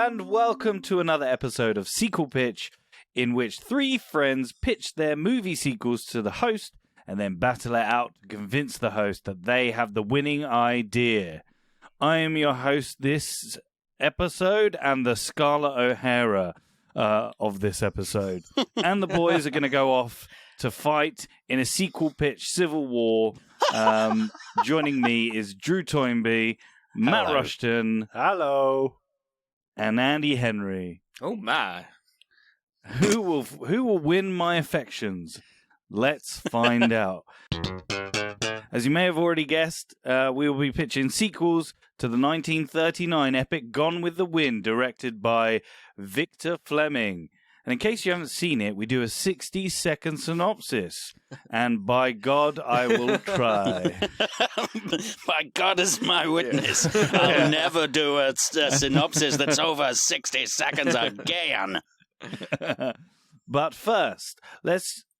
and welcome to another episode of Sequel Pitch, in which three friends pitch their movie sequels to the host and then battle it out to convince the host that they have the winning idea. I am your host this episode and the Scarlett O'Hara of this episode. And the boys are going to go off to fight in a sequel pitch civil war. Joining me is Drew Toynbee, Matt Hello. Rushton. Hello. And Andy Henry. Oh my. Who will win my affections? Let's find out. As you may have already guessed, we will be pitching sequels to the 1939 epic Gone with the Wind, directed by Victor Fleming. And in case you haven't seen it, we do a 60-second synopsis. And by God, I will try. By God is my witness. I'll never do a synopsis that's over 60 seconds again. But first,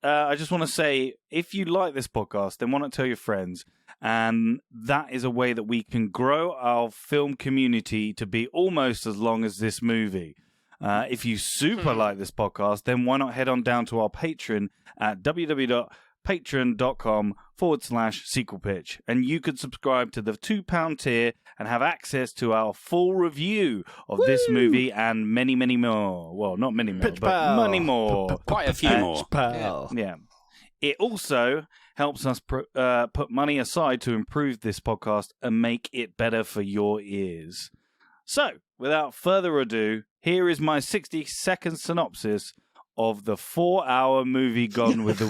I just want to say, if you like this podcast, then why not tell your friends? And that is a way that we can grow our film community to be almost as long as this movie. If you super like this podcast, then why not head on down to our Patreon at www.patreon.com/sequel pitch. And you could subscribe to the £2 tier and have access to our full review of this movie and many, many more. Well, not many more, but many more. Quite a few more. Yeah. It also helps us put money aside to improve this podcast and make it better for your ears. So, without further ado, here is my 60-second synopsis of the 4-hour movie Gone with the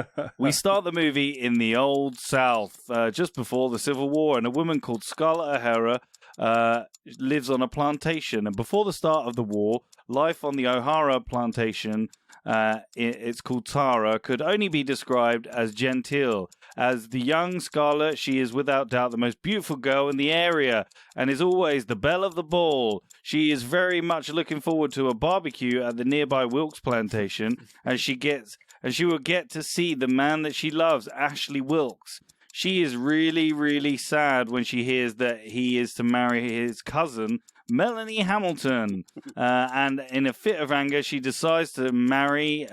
Wind. We start the movie in the Old South, just before the Civil War, and a woman called Scarlett O'Hara lives on a plantation. And before the start of the war, life on the O'Hara plantation, it's called Tara, could only be described as genteel. As the young Scarlett, she is without doubt the most beautiful girl in the area and is always the belle of the ball. She is very much looking forward to a barbecue at the nearby Wilkes plantation, and she will get to see the man that she loves, Ashley Wilkes. She is really, really sad when she hears that he is to marry his cousin, Melanie Hamilton. And in a fit of anger, she decides to marry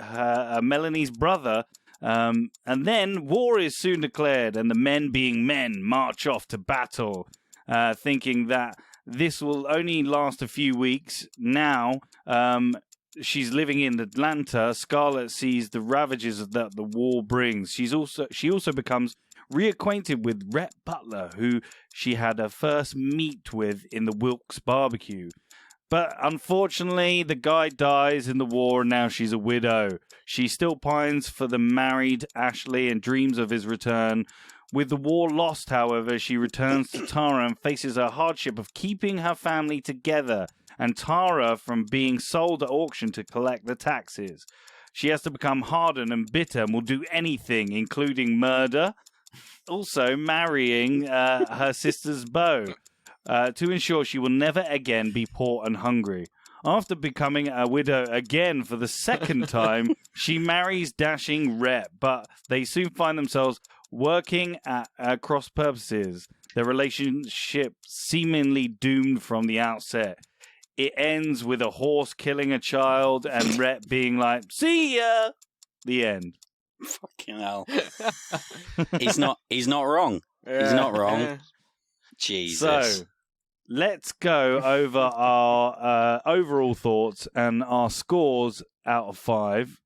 Melanie's brother. And then war is soon declared, and the men being men march off to battle, thinking that this will only last a few weeks. Now, she's living in Atlanta. Scarlett sees the ravages that the war brings. She also becomes reacquainted with Rhett Butler, who she had her first meet with in the Wilkes barbecue. But unfortunately, the guy dies in the war, and now she's a widow. She still pines for the married Ashley and dreams of his return. With the war lost, however, she returns to Tara and faces her hardship of keeping her family together, and Tara from being sold at auction to collect the taxes. She has to become hardened and bitter and will do anything, including murder, also marrying her sister's beau. To ensure she will never again be poor and hungry. After becoming a widow again for the second time, she marries dashing Rhett, but they soon find themselves working at cross purposes. Their relationship seemingly doomed from the outset. It ends with a horse killing a child and Rhett being like, "See ya!" The end. Fucking hell. He's not wrong. He's not wrong. Jesus. So, let's go over our overall thoughts and our scores out of 5.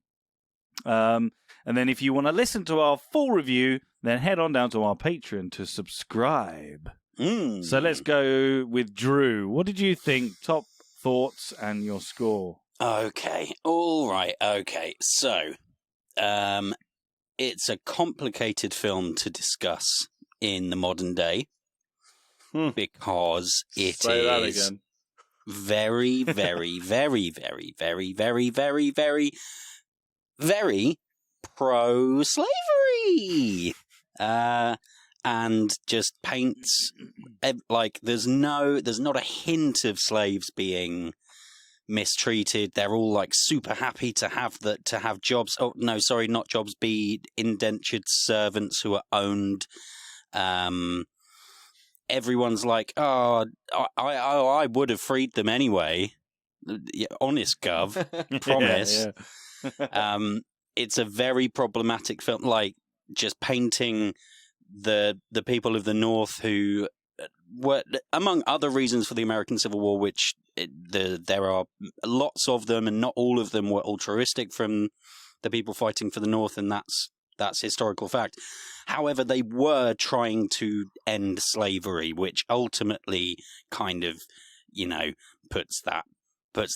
And then if you want to listen to our full review, then head on down to our Patreon to subscribe. So let's go with Drew. What did you think? Top thoughts and your score. Okay. All right. Okay. So, it's a complicated film to discuss in the modern day. Because it is very, very, very, very, very, very, very, very, very pro-slavery. And just paints like there's not a hint of slaves being mistreated. They're all like super happy to have jobs. Oh no, sorry, not jobs. Be indentured servants who are owned everyone's like, oh, I would have freed them anyway. Yeah, honest, Gov, promise. It's a very problematic film, like just painting the people of the North who were, among other reasons for the American Civil War, which there are lots of them, and not all of them were altruistic from the people fighting for the North, and that's historical fact. However, they were trying to end slavery, which ultimately kind of, puts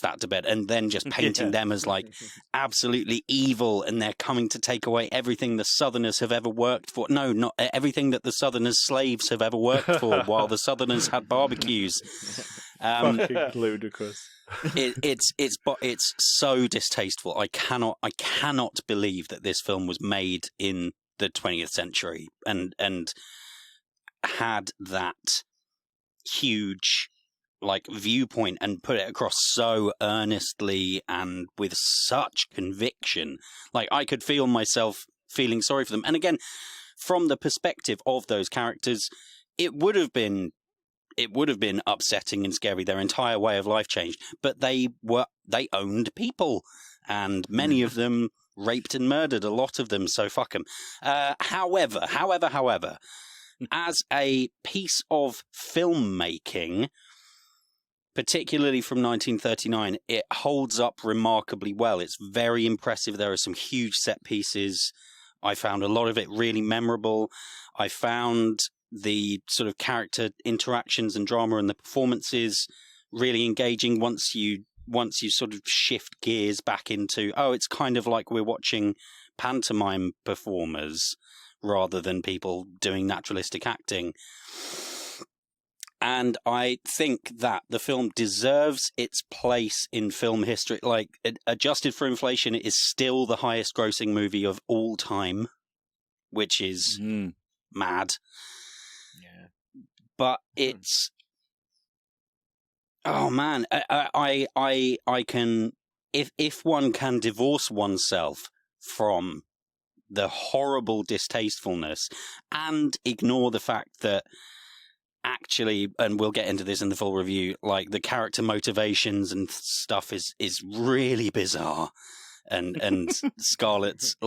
that to bed, and then just painting them as like absolutely evil, and they're coming to take away everything the Southerners have ever worked for. No, not everything that the Southerners' slaves have ever worked for while the Southerners had barbecues. Fucking ludicrous. It's so distasteful. I cannot believe that this film was made in the 20th century and had that huge viewpoint and put it across so earnestly and with such conviction. I could feel myself feeling sorry for them. And again, from the perspective of those characters, it would have been upsetting and scary. Their entire way of life changed, but they owned people, and many of them raped and murdered a lot of them. So fuck them. However, as a piece of filmmaking, particularly from 1939, it holds up remarkably well. It's very impressive. There are some huge set pieces. I found a lot of it really memorable. I found the sort of character interactions and drama and the performances really engaging once you sort of shift gears back into, it's kind of like we're watching pantomime performers rather than people doing naturalistic acting. And I think that the film deserves its place in film history. Adjusted for inflation, it is still the highest grossing movie of all time, which is mad. Yeah. But it's... Oh, man. I can... If one can divorce oneself from the horrible distastefulness and ignore the fact that actually, and we'll get into this in the full review, the character motivations and stuff is really bizarre, and Scarlett's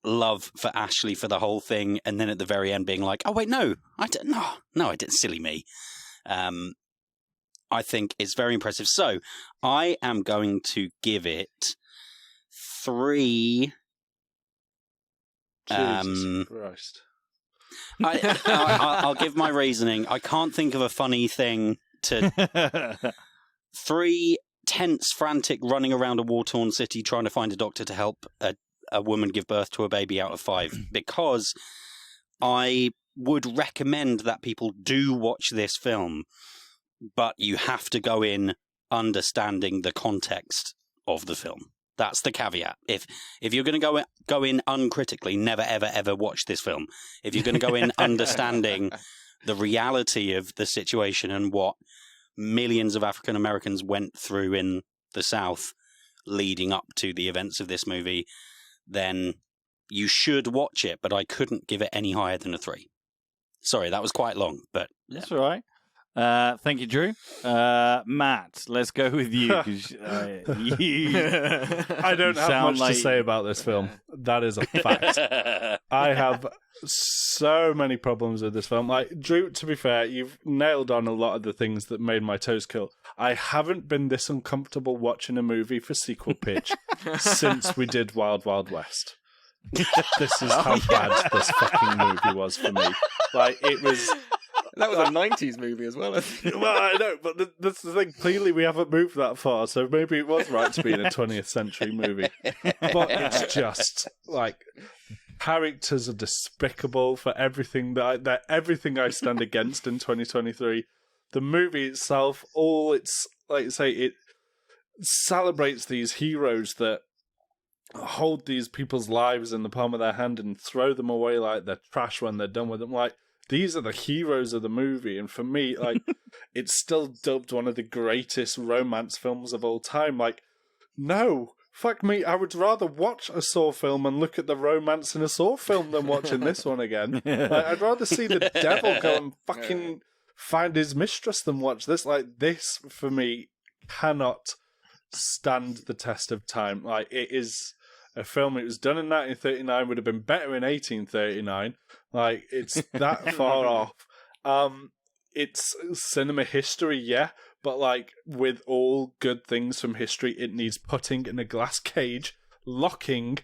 love for Ashley for the whole thing, and then at the very end being like, oh wait, no, I didn't, silly me. I think it's very impressive. So I am going to give it 3. Jesus Christ. I'll give my reasoning. I can't think of a funny thing to... 3 tense, frantic, running around a war-torn city trying to find a doctor to help a woman give birth to a baby out of 5. Because I would recommend that people do watch this film, but you have to go in understanding the context of the film. That's the caveat. If you're going to go in uncritically, never, ever, ever watch this film. If you're going to go in understanding the reality of the situation and what millions of African Americans went through in the South leading up to the events of this movie, then you should watch it, but I couldn't give it any higher than a 3. Sorry, that was quite long, but... Yeah. That's all right. Thank you, Drew. Matt, let's go with you. 'Cause, I don't have much to say about this film. That is a fact. I have so many problems with this film. Drew, to be fair, you've nailed on a lot of the things that made my toes curl. I haven't been this uncomfortable watching a movie for sequel pitch since we did Wild Wild West. This is how bad this fucking movie was for me. It was... That was a 90s movie as well. Well, I know, but that's the thing. Clearly, we haven't moved that far, so maybe it was right to be in a 20th century movie. But it's just characters are despicable for everything everything I stand against in 2023. The movie itself, it celebrates these heroes that hold these people's lives in the palm of their hand and throw them away like they're trash when they're done with them. These are the heroes of the movie, and for me, it's still dubbed one of the greatest romance films of all time. No, fuck me, I would rather watch a Saw film and look at the romance in a Saw film than watching this one again. Like, I'd rather see the devil go and fucking find his mistress than watch this. Like, this, for me, cannot stand the test of time. Like, it is a film, it was done in 1939, would have been better in 1839. Like, it's that far off. It's cinema history, yeah, but like with all good things from history, it needs putting in a glass cage, locking,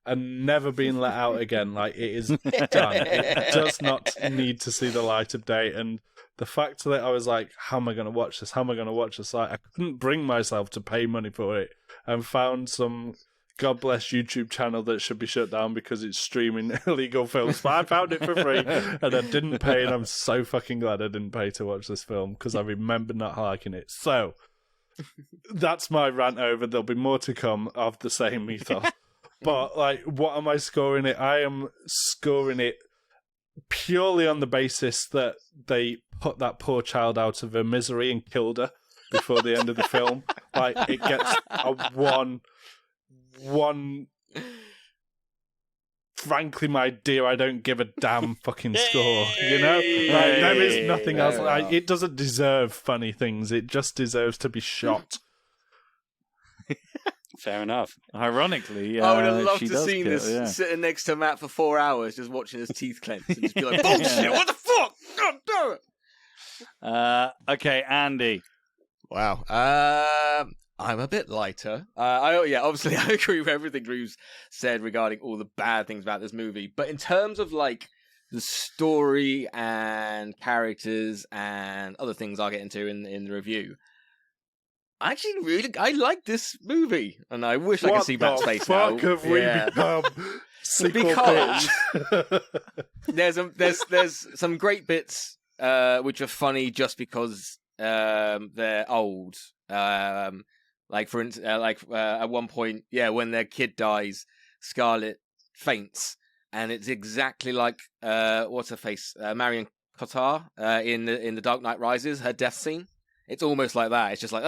and never being let out again. Like, it is done. It does not need to see the light of day. And the fact that I was like, how am I going to watch this? How am I going to watch this? Like, I couldn't bring myself to pay money for it, and found some God bless YouTube channel that should be shut down because it's streaming illegal films. But I found it for free and I didn't pay, and I'm so fucking glad I didn't pay to watch this film because I remember not liking it. So that's my rant over. There'll be more to come of the same ethos. But like, what am I scoring it? I am scoring it purely on the basis that they put that poor child out of her misery and killed her before the end of the film. Like, it gets a one, frankly, my dear, I don't give a damn fucking score, you know? Like, there is nothing else. Like, it doesn't deserve funny things. It just deserves to be shot. Fair enough. Ironically, I would have loved she to does see kill, this yeah. sitting next to Matt for 4 hours, just watching his teeth clench and just be like, bullshit, what the fuck? God damn it. Okay, Andy. Wow. I'm a bit lighter. Obviously, I agree with everything Drew's said regarding all the bad things about this movie. But in terms of like the story and characters and other things I'll get into in the review, I actually I like this movie, and I wish I could see Matt's face now. What the fuck have we become? Because there's some great bits which are funny just because they're old. Like for instance, at one point, when their kid dies, Scarlett faints, and it's exactly like what's her face, Marion Cotillard in the Dark Knight Rises, her death scene. It's almost like that. It's just like,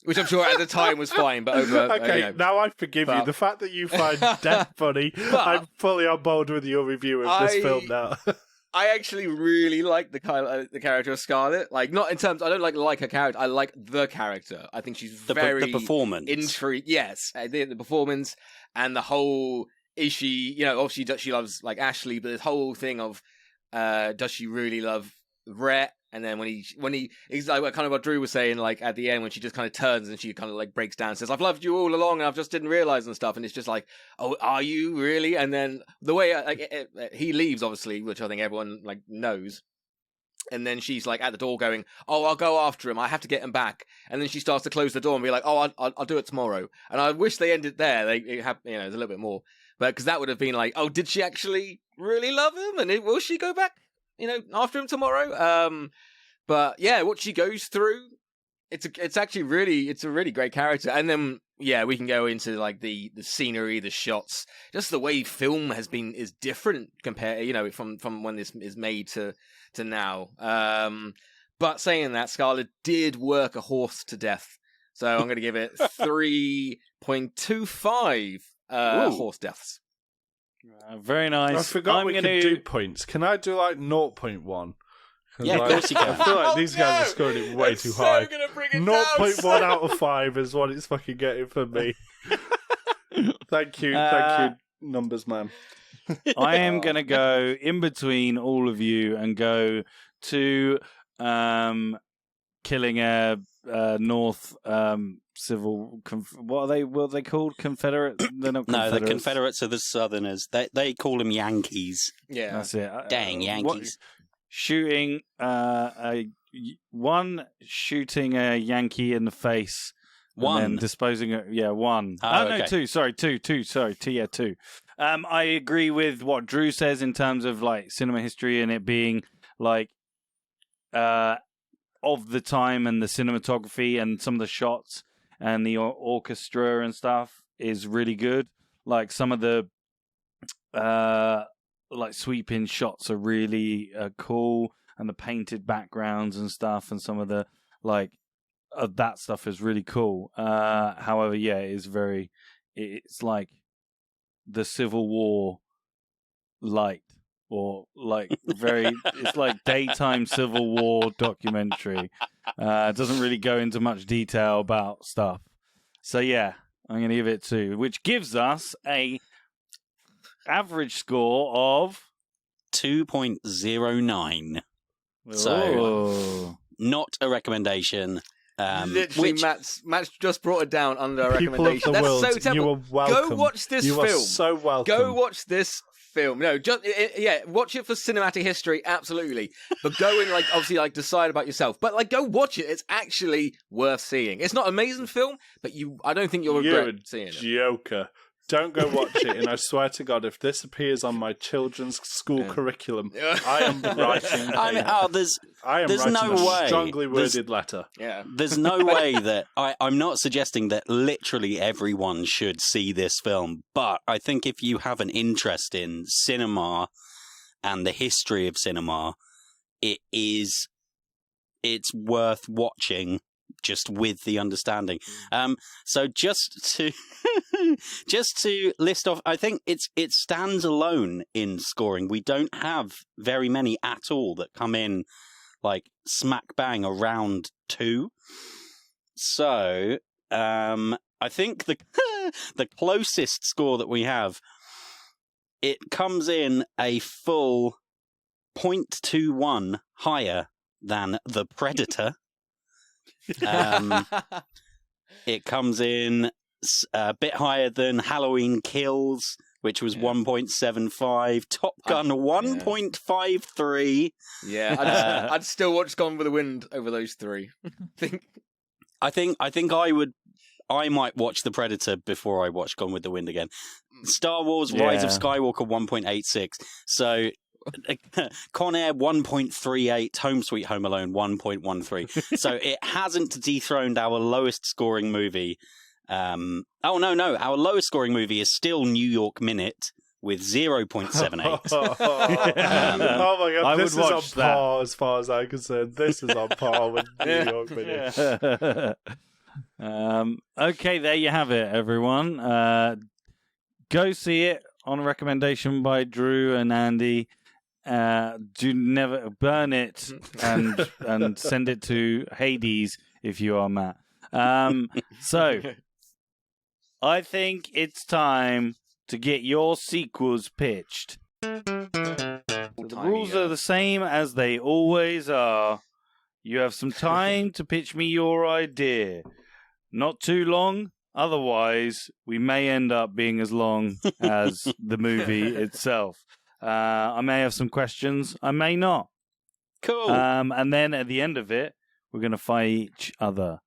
which I'm sure at the time was fine, but over. Okay, now I forgive you. The fact that you find death funny, I'm fully on board with your review of this film now. I actually really like the character of Scarlett. Like, not in terms, I don't like her character. I like the character. I think she's very the performance. Intrigue. Yes, the performance and the whole. Is she? Obviously she loves like Ashley, but this whole thing of, does she really love Rhett? And then when he's like kind of what Drew was saying, like at the end when she just kind of turns and she kind of like breaks down and says, "I've loved you all along and I've just didn't realize" and stuff. And it's just like, "Oh, are you really?" And then the way he leaves, obviously, which I think everyone like knows. And then she's like at the door going, "Oh, I'll go after him. I have to get him back." And then she starts to close the door and be like, "Oh, I'll do it tomorrow." And I wish they ended there. They have, there's a little bit more, but because that would have been like, "Oh, did she actually really love him? And will she go back, after him tomorrow?" But yeah, what she goes through, it's a really great character. And then we can go into like the scenery, the shots, just the way film is different compared, from when this is made to now. But saying that, Scarlett did work a horse to death, so I'm going to give it 3.25 horse deaths. Very nice. I forgot we could do points. Can I do like 0.1? Yeah, of course you can. I feel like these guys are scoring it way too high. 0.1 out of 5 is what it's fucking getting for me. Thank you, numbers man. I am going to go in between all of you and go to killing a North civil. What are they called? Confederate? They're not Confederates. No, the Confederates are the Southerners. They call them Yankees. Yeah, that's it. Dang Yankees. Shooting shooting a Yankee in the face. One. And then disposing of, one. Okay. No, two. Sorry, two. Sorry, two. I agree with what Drew says in terms of like cinema history and it being like of the time and the cinematography and some of the shots and the orchestra and stuff is really good. Like some of the like sweeping shots are really cool, and the painted backgrounds and stuff, and some of the like of that stuff is really cool. However, yeah, it's like the Civil War light, or like it's like daytime Civil War documentary. It doesn't really go into much detail about stuff. So yeah, I'm going to give it 2, which gives us a average score of 2.09. So, not a recommendation. Literally, Matt's just brought it down under a People recommendation. of the That's world, so terrible. you are welcome. Go watch this you film. You are so welcome. Go watch this film. No, just watch it for cinematic history, absolutely. But go and obviously decide about yourself. But go watch it. It's actually worth seeing. It's not an amazing film, but I don't think you'll regret seeing it. Joker. Don't go watch it, and I swear to God, if this appears on my children's school curriculum, I am writing. I am writing a strongly worded letter. Yeah, there's no way that I'm not suggesting that literally everyone should see this film, but I think if you have an interest in cinema and the history of cinema, it's worth watching. Just with the understanding. So just to list off, I think it stands alone in scoring. We don't have very many at all that come in smack bang around 2. So I think the closest score that we have, it comes in a full 0.21 higher than The Predator. It comes in a bit higher than Halloween Kills, which was 1.75. Top Gun 1.53. Yeah, I'd still watch Gone with the Wind over those 3. I think I might watch The Predator before I watch Gone with the Wind again. Star Wars Rise of Skywalker 1.86. So Con Air 1.38, Home Sweet Home Alone 1.13. So it hasn't dethroned our lowest scoring movie. No, our lowest scoring movie is still New York Minute with 0.78. Oh my God, this is on par as far as I'm concerned. This is on par with New York Minute. Okay, there you have it, everyone. Go see it on a recommendation by Drew and Andy. Do never burn it and send it to Hades if you are Matt. So I think it's time to get your sequels pitched. The rules are the same as they always are. You have some time to pitch me your idea. Not too long, otherwise we may end up being as long as the movie itself. I may have some questions. I may not. Cool. And then at the end of it, we're going to fight each other.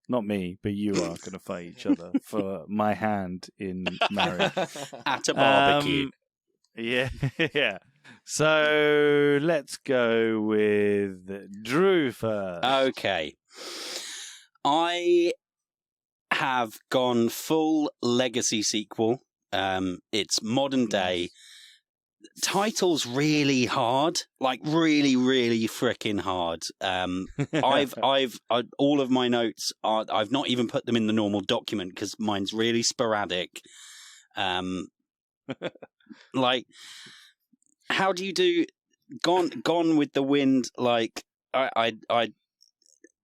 Not me, but you are going to fight each other for my hand in marriage. At a barbecue. Yeah. So let's go with Drew first. Okay. I have gone full legacy sequel. It's modern day. Title's really hard, really, really freaking hard. I've all of my notes are, I've not even put them in the normal document because mine's really sporadic. How do you do Gone with the Wind? I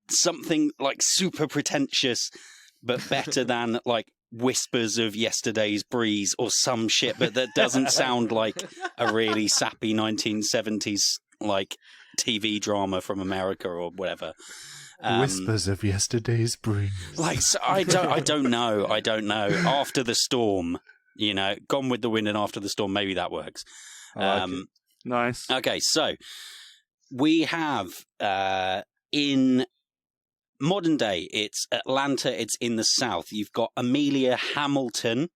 something super pretentious, but better than Whispers of Yesterday's Breeze or some shit, but that doesn't sound like a really sappy 1970s TV drama from America or whatever. Whispers of Yesterday's Breeze. I don't know. After the Storm, Gone with the Wind and After the Storm, maybe that works. Nice. Okay, so we have in modern day, it's Atlanta, it's in the South. You've got Amelia Hamilton,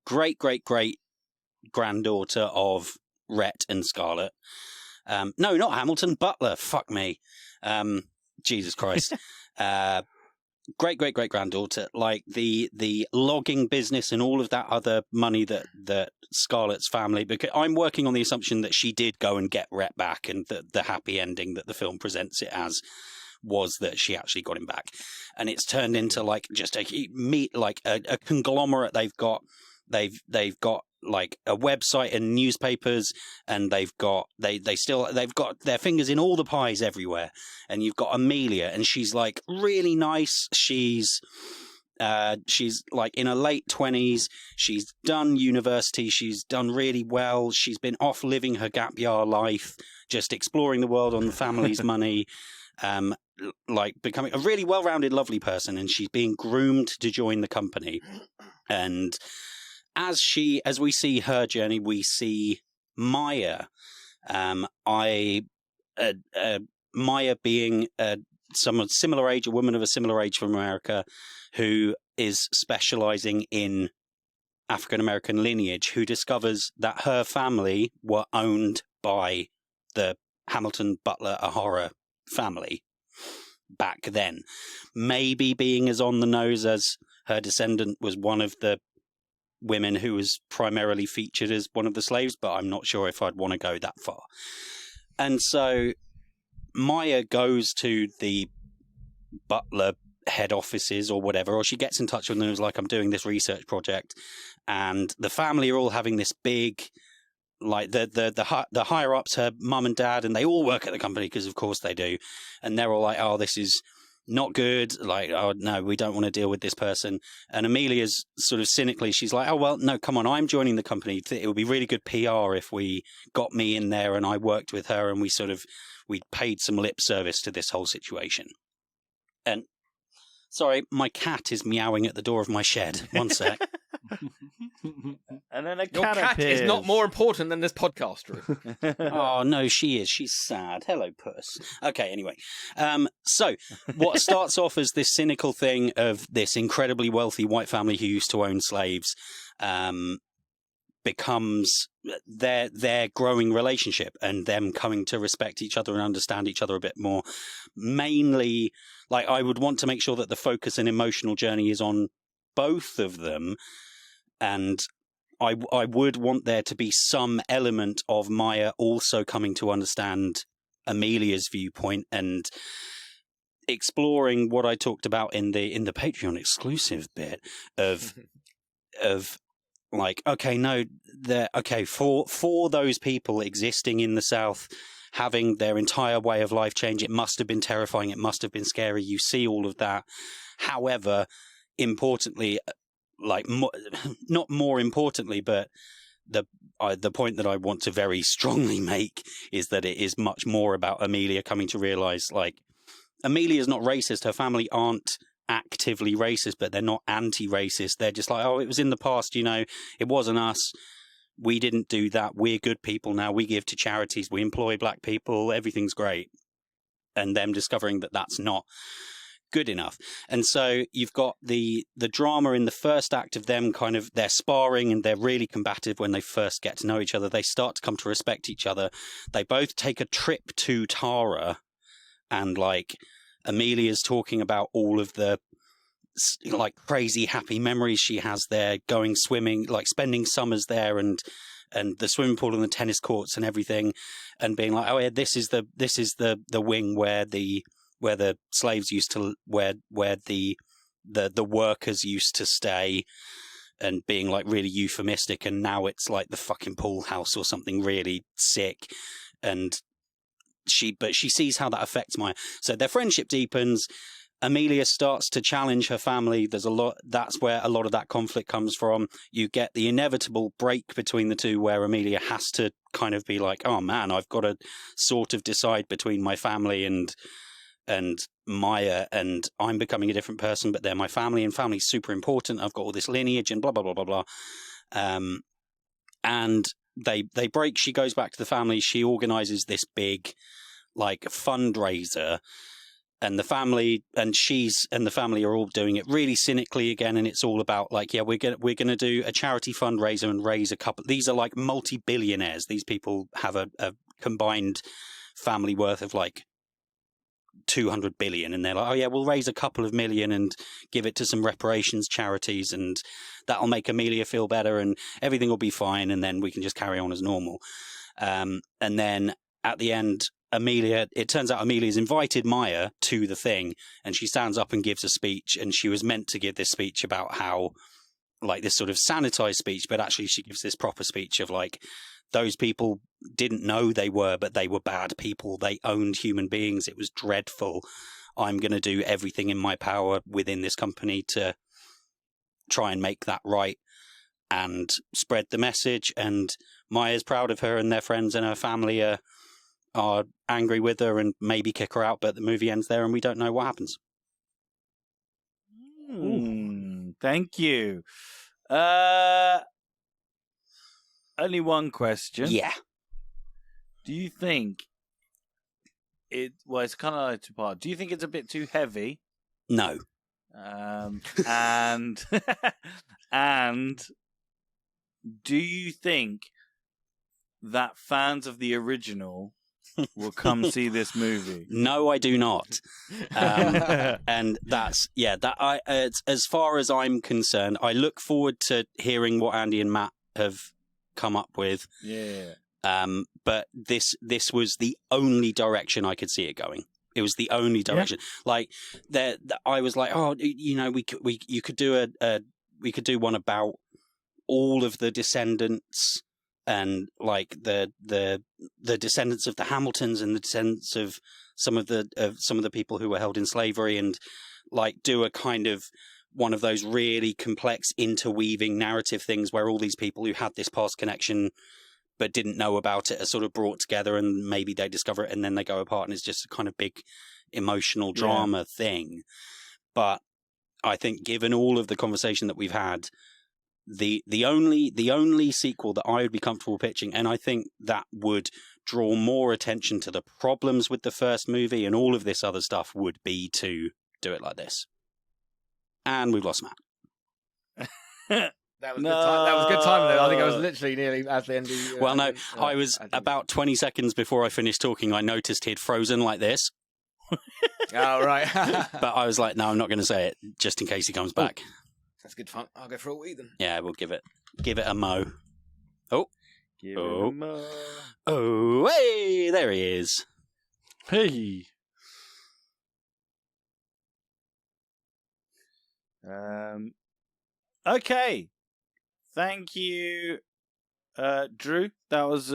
great granddaughter of Rhett and Scarlett. No, not Hamilton, Butler. Fuck me. Jesus Christ. Great granddaughter. The logging business and all of that other money that Scarlett's family, because I'm working on the assumption that she did go and get Rhett back, and the happy ending that the film presents it as was that she actually got him back. And it's turned into like just a conglomerate. They've got like a website and newspapers, and they've got their fingers in all the pies everywhere. And you've got Amelia, and she's like really nice. She's like in her late 20s. She's done university. She's done really well. She's been off living her gap year life, just exploring the world on the family's money, like becoming a really well-rounded, lovely person. And she's being groomed to join the company. And as we see her journey, we see Maya. Maya being someone similar age, a woman of a similar age from America, who is specializing in African American lineage, who discovers that her family were owned by the Hamilton Butler O'Hara family back then. Maybe being as on the nose as her descendant was one of the women who was primarily featured as one of the slaves, but I'm not sure if I'd want to go that far. And so Maya goes to the Butler head offices or whatever, or she gets in touch with them and is like, I'm doing this research project, and the family are all having this big, like the higher ups, her mum and dad, and they all work at the company because of course they do, and they're all like, oh, this is not good, like, oh no, we don't want to deal with this person. And Amelia's sort of cynically, she's like, oh well, no, come on, I'm joining the company. It would be really good PR if we got me in there and I worked with her and we paid some lip service to this whole situation. And sorry, my cat is meowing at the door of my shed. One sec. And then a Your cat appears. is not more important than this podcast, Drew. Oh, no, she is. She's sad. Hello, puss. Okay, anyway. So, what starts off as this cynical thing of this incredibly wealthy white family who used to own slaves becomes their growing relationship and them coming to respect each other and understand each other a bit more. Mainly, like, I would want to make sure that the focus and emotional journey is on both of them, and I would want there to be some element of Maya also coming to understand Amelia's viewpoint and exploring what I talked about in the Patreon exclusive bit of like, okay, no, for those people existing in the South, having their entire way of life change, it must have been terrifying, it must have been scary. You see all of that. However, importantly, like not more importantly, but the point that I want to very strongly make is that it is much more about Amelia coming to realize, like, Amelia is not racist. Her family aren't actively racist, but they're not anti-racist. They're just like, oh, it was in the past, it wasn't us. We didn't do that. We're good people now. We give to charities. We employ black people. Everything's great. And them discovering that that's not good enough. And so you've got the drama in the first act of them kind of, they're sparring and they're really combative when they first get to know each other. They start to come to respect each other. They both take a trip to Tara, and like Amelia's talking about all of the like crazy happy memories she has there, going swimming, like spending summers there, and the swimming pool and the tennis courts and everything, and being like, oh yeah, this is the wing where the slaves used to, where the workers used to stay, and being like really euphemistic, and now it's like the fucking pool house or something really sick. And she sees how that affects Maya. So their friendship deepens. Amelia starts to challenge her family. That's where a lot of that conflict comes from. You get the inevitable break between the two where Amelia has to kind of be like, oh man, I've got to sort of decide between my family and Maya, and I'm becoming a different person, but they're my family, and family's super important. I've got all this lineage and blah, blah, blah, blah, blah. And they break. She goes back to the family. She organizes this big, like, fundraiser, and the family are all doing it really cynically again. And it's all about like, yeah, we're gonna do a charity fundraiser and raise a couple. These are like multi-billionaires. These people have a combined family worth of like 200 billion, and they're like, oh yeah, we'll raise a couple of million and give it to some reparations charities, and that'll make Amelia feel better and everything will be fine, and then we can just carry on as normal. And then at the end, it turns out Amelia's invited Maya to the thing, and she stands up and gives a speech, and she was meant to give this speech about how, like, this sort of sanitized speech, but actually she gives this proper speech of, like, those people didn't know they were, but they were bad people. They owned human beings. It was dreadful. I'm going to do everything in my power within this company to try and make that right and spread the message. And Maya's proud of her, and their friends and her family are angry with her and maybe kick her out, but the movie ends there and we don't know what happens. Thank you. Only one question. Yeah. Do you think it's kind of like two-part. Do you think it's a bit too heavy? No. And do you think that fans of the original will come see this movie? No, I do not. And that's, as far as I'm concerned, I look forward to hearing what Andy and Matt have come up with. Yeah. But this was the only direction I could see it going. It was the only direction. Yeah. Like, I was like, oh, you could do we could do one about all of the descendants, and like the descendants of the Hamiltons and the descendants of some of the people who were held in slavery, and like do a kind of one of those really complex interweaving narrative things where all these people who had this past connection but didn't know about it are sort of brought together, and maybe they discover it and then they go apart, and it's just a kind of big emotional drama thing. But I think, given all of the conversation that we've had, the only sequel that I would be comfortable pitching, and I think that would draw more attention to the problems with the first movie and all of this other stuff, would be to do it like this. And we've lost Matt. That was good time. That was good time, though. I think I was literally nearly at the end of well, no, I was about 20 seconds before I finished talking, I noticed he'd frozen like this. Oh, right. But I was like, no, I'm not going to say it, just in case he comes back. That's good fun. I'll go for a wee then. Yeah, we'll give it a mo. Oh. Give it a mo. Oh, hey, there he is. Hey. Okay. Thank you, Drew. That was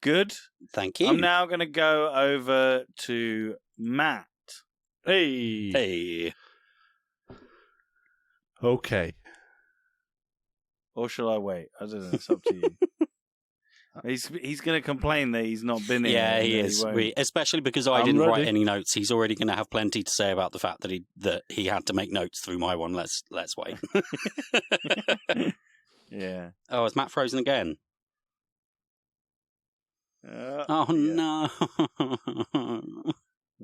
good. Thank you. I'm now going to go over to Matt. Hey. Okay. Or shall I wait? I don't know. It's up to you. He's going to complain that he's not been here. Yeah, he is. Especially because I didn't write any notes. He's already going to have plenty to say about the fact that he had to make notes through my one. Let's wait. Yeah. Oh, is Matt frozen again? Oh, no.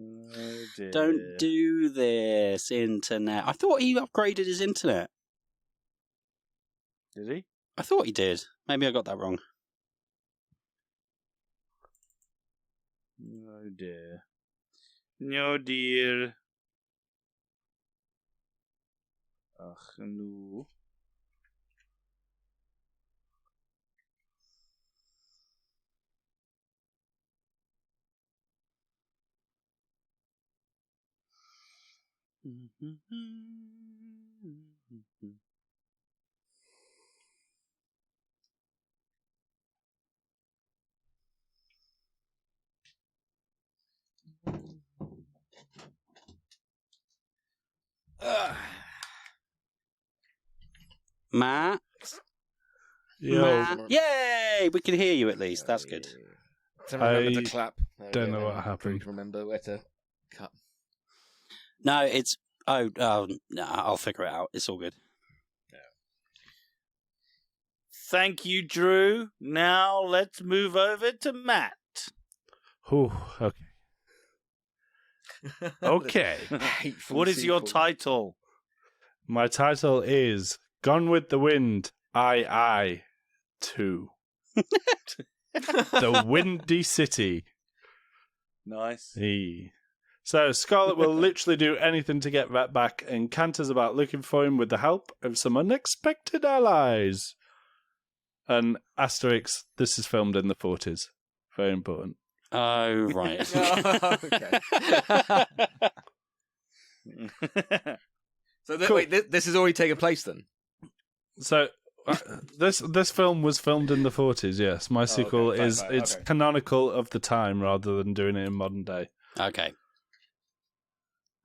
Oh, dear. Don't do this, internet. I thought he upgraded his internet. Did he? I thought he did. Maybe I got that wrong. Oh, dear. No, dear. Ach, no. Matt? Yo. Matt? Yay! We can hear you at least. That's good. Remember to clap. Don't know what happened. Remember where to cut. No, it's... Oh, no, I'll figure it out. It's all good. Thank you, Drew. Now let's move over to Matt. Ooh, okay. Okay. What is your title? My title is Gone with the Wind, I 2. The Windy City. Nice. Hey. So Scarlet will literally do anything to get Rat back, and canters about looking for him with the help of some unexpected allies. And asterisk, this is filmed in the 40s. Very important. Oh, right. Oh, okay. So Cool. wait, this has already taken place then? So this film was filmed in the 40s. Yes, my sequel okay. is Fine, it's okay. canonical of the time rather than doing it in modern day. Okay.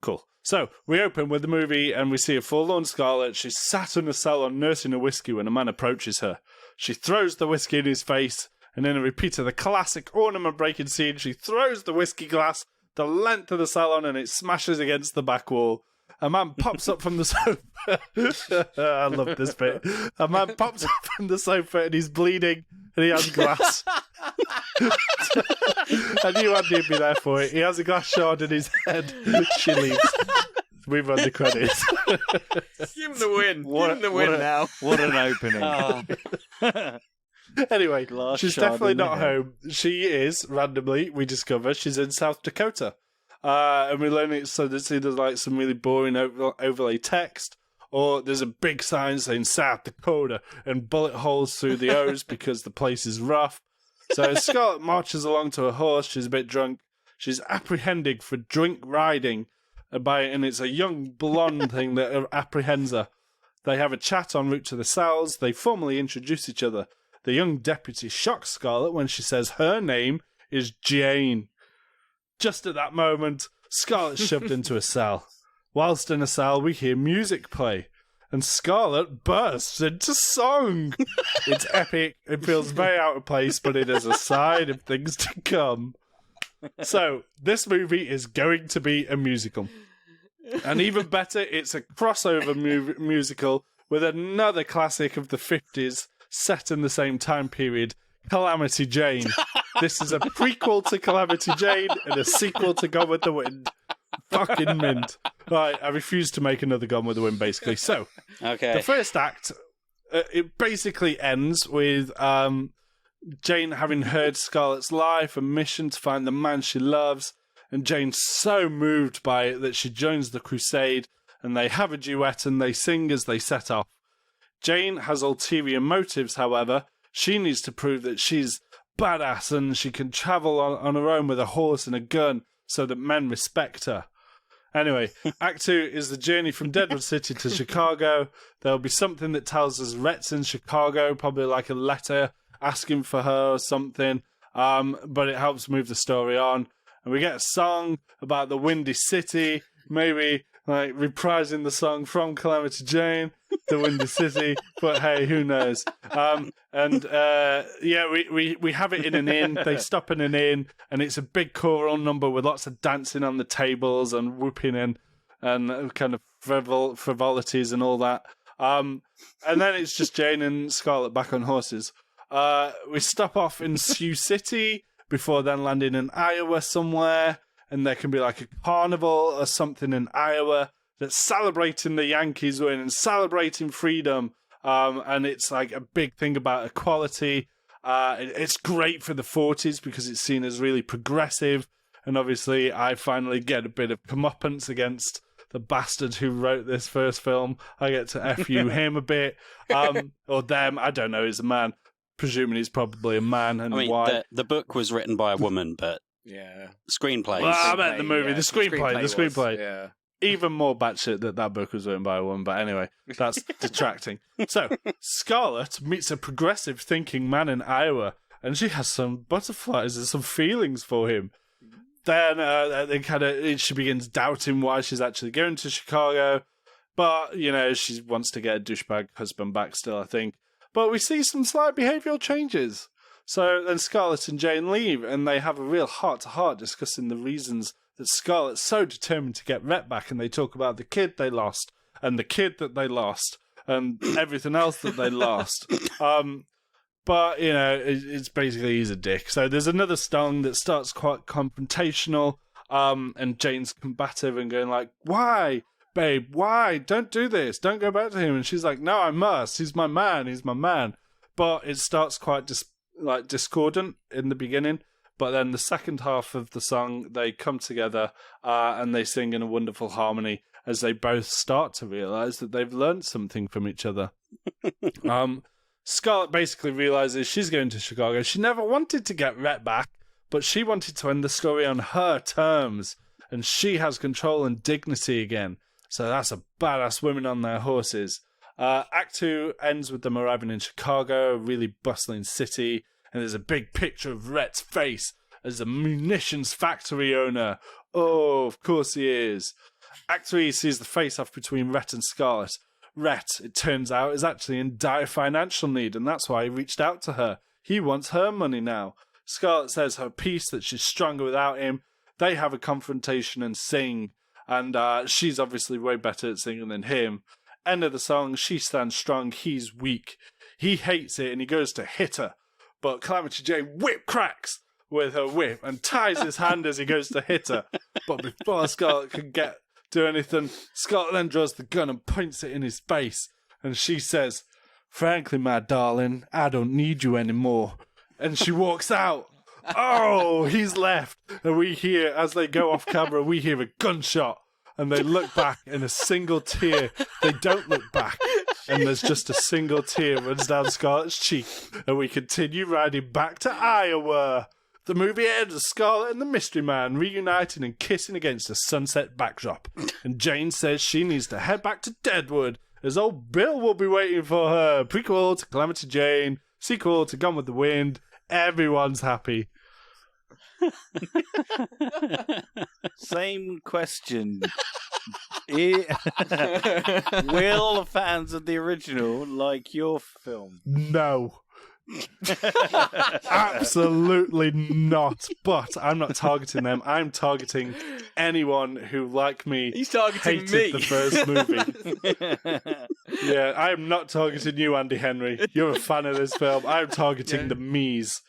Cool. So we open with the movie and we see a forlorn Scarlet. She's sat in a salon nursing a whiskey when a man approaches her. She throws the whiskey in his face, and in a repeat of the classic ornament-breaking scene, she throws the whiskey glass the length of the salon and it smashes against the back wall. A man pops up from the sofa. I love this bit. A man pops up from the sofa and he's bleeding and he has glass. I knew Andy would be there for it. He has a glass shard in his head. She leaves. We run the credits. Give him the win. What- Give him the win what a- now. What an opening. Anyway, Glass she's shard definitely in the not head. home. She is, randomly, we discover, she's in South Dakota. And we learn it so there's either like some really boring overlay text, or there's a big sign saying South Dakota and bullet holes through the O's because the place is rough. So Scarlett marches along to her horse. She's a bit drunk. She's apprehended for drink riding, and it's a young blonde thing that apprehends her. They have a chat en route to the cells. They formally introduce each other. The young deputy shocks Scarlett when she says her name is Jane. Just at that moment, Scarlett's shoved into a cell. Whilst in a cell, we hear music play, and Scarlett bursts into song. It's epic. It feels very out of place, but it is a sign of things to come. So, this movie is going to be a musical. And even better, it's a crossover musical with another classic of the 50s set in the same time period, Calamity Jane. This is a prequel to Calamity Jane and a sequel to Gone with the Wind. Fucking mint. Right, I refuse to make another Gone with the Wind, basically. So, Okay. the first act, it basically ends with Jane having heard Scarlett's life, a mission to find the man she loves, and Jane's so moved by it that she joins the crusade, and they have a duet and they sing as they set off. Jane has ulterior motives, however. She needs to prove that she's badass and she can travel on her own with a horse and a gun so that men respect her. Anyway, Act 2 is the journey from Deadwood City to Chicago. There'll be something that tells us Rhett's in Chicago, probably like a letter asking for her or something, but it helps move the story on. And we get a song about the Windy City, maybe like reprising the song from Calamity Jane, the Windy City, but hey, who knows? We have it in an inn. They stop in an inn, and it's a big choral number with lots of dancing on the tables and whooping and kind of frivolities and all that. And then it's just Jane and Scarlett back on horses. We stop off in Sioux City before then landing in Iowa somewhere, and there can be like a carnival or something in Iowa that's celebrating the Yankees win and celebrating freedom. And it's like a big thing about equality. It's great for the 40s because it's seen as really progressive. And obviously, I finally get a bit of comeuppance against the bastard who wrote this first film. I get to F you him a bit. Or them, I don't know, he's a man. Presuming he's probably a man, and I mean, why? the book was written by a woman, but Yeah. screenplays. Well, I meant the movie, Yeah, the screenplay. was, yeah. Even more batshit that book was written by a woman. But anyway, that's detracting. So, Scarlett meets a progressive thinking man in Iowa, and she has some butterflies and some feelings for him. Then she begins doubting why she's actually going to Chicago. But, you know, she wants to get a douchebag husband back still, I think. But we see some slight behavioural changes. So then Scarlett and Jane leave, and they have a real heart-to-heart discussing the reasons that Scarlett's so determined to get Rhett back, and they talk about the kid they lost, and the kid that they lost, and everything else that they lost. But, you know, it's basically he's a dick. So there's another song that starts quite confrontational, and Jane's combative and going like, why? Babe, why? Don't do this. Don't go back to him. And she's like, no, I must. He's my man. He's my man. But it starts quite discordant in the beginning. But then the second half of the song, they come together and they sing in a wonderful harmony as they both start to realise that they've learned something from each other. Scarlett basically realises she's going to Chicago. She never wanted to get Rhett back, but she wanted to end the story on her terms, and she has control and dignity again. So that's a badass women on their horses. Act 2 ends with them arriving in Chicago, a really bustling city, and there's a big picture of Rhett's face as a munitions factory owner. Oh, of course he is. Act 3 sees the face-off between Rhett and Scarlett. Rhett, it turns out, is actually in dire financial need, and that's why he reached out to her. He wants her money now. Scarlett says her piece, that she's stronger without him. They have a confrontation and sing, and she's obviously way better at singing than him. End of the song, she stands strong, he's weak. He hates it, and he goes to hit her. But Calamity Jane whip cracks with her whip and ties his hand as he goes to hit her. But before Scarlett can do anything, Scarlett then draws the gun and points it in his face. And she says, "Frankly, my darling, I don't need you anymore." And she walks out. Oh, he's left. And we hear, as they go off camera, we hear a gunshot. And they look back in a single tear. They don't look back. And there's just a single tear runs down Scarlett's cheek. And we continue riding back to Iowa. The movie ends with Scarlett and the Mystery Man reuniting and kissing against a sunset backdrop. And Jane says she needs to head back to Deadwood, as old Bill will be waiting for her. Prequel to Calamity Jane, sequel to Gone with the Wind. Everyone's happy. Same question. Will fans of the original like your film? No. Absolutely not. But I'm not targeting them. I'm targeting anyone who, like me, He's targeting hated me. the first movie. Yeah, I am not targeting you, Andy Henry. You're a fan of this film. I'm targeting the me's.